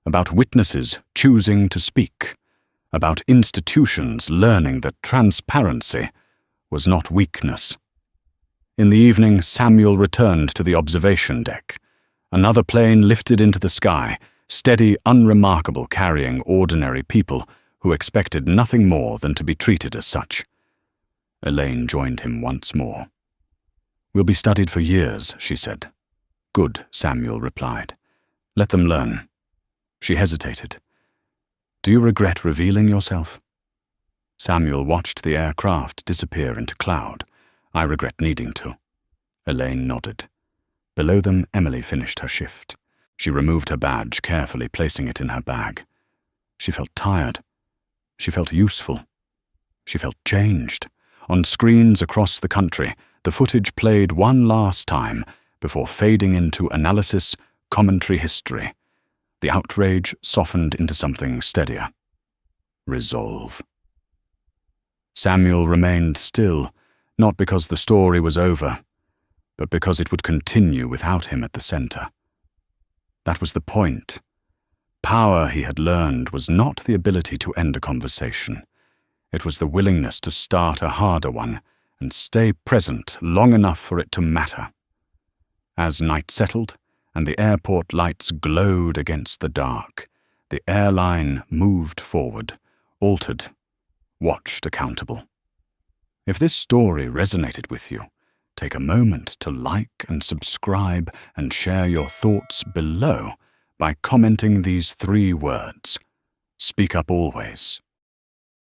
about witnesses choosing to speak, about institutions learning that transparency was not weakness. In the evening, Samuel returned to the observation deck. Another plane lifted into the sky, steady, unremarkable, carrying ordinary people who expected nothing more than to be treated as such. Elaine joined him once more. "We'll be studied for years," she said. "Good," Samuel replied. "Let them learn." She hesitated. "Do you regret revealing yourself?" Samuel watched the aircraft disappear into cloud. "I regret needing to." Elaine nodded. Below them, Emily finished her shift. She removed her badge, carefully placing it in her bag. She felt tired. She felt useful. She felt changed. On screens across the country, the footage played one last time before fading into analysis, commentary, history. The outrage softened into something steadier. Resolve. Samuel remained still, not because the story was over, but because it would continue without him at the center. That was the point. Power, he had learned, was not the ability to end a conversation. It was the willingness to start a harder one and stay present long enough for it to matter. As night settled and the airport lights glowed against the dark, the airline moved forward, altered, watched accountable. If this story resonated with you, take a moment to like and subscribe and share your thoughts below by commenting these 3 words. Speak up always.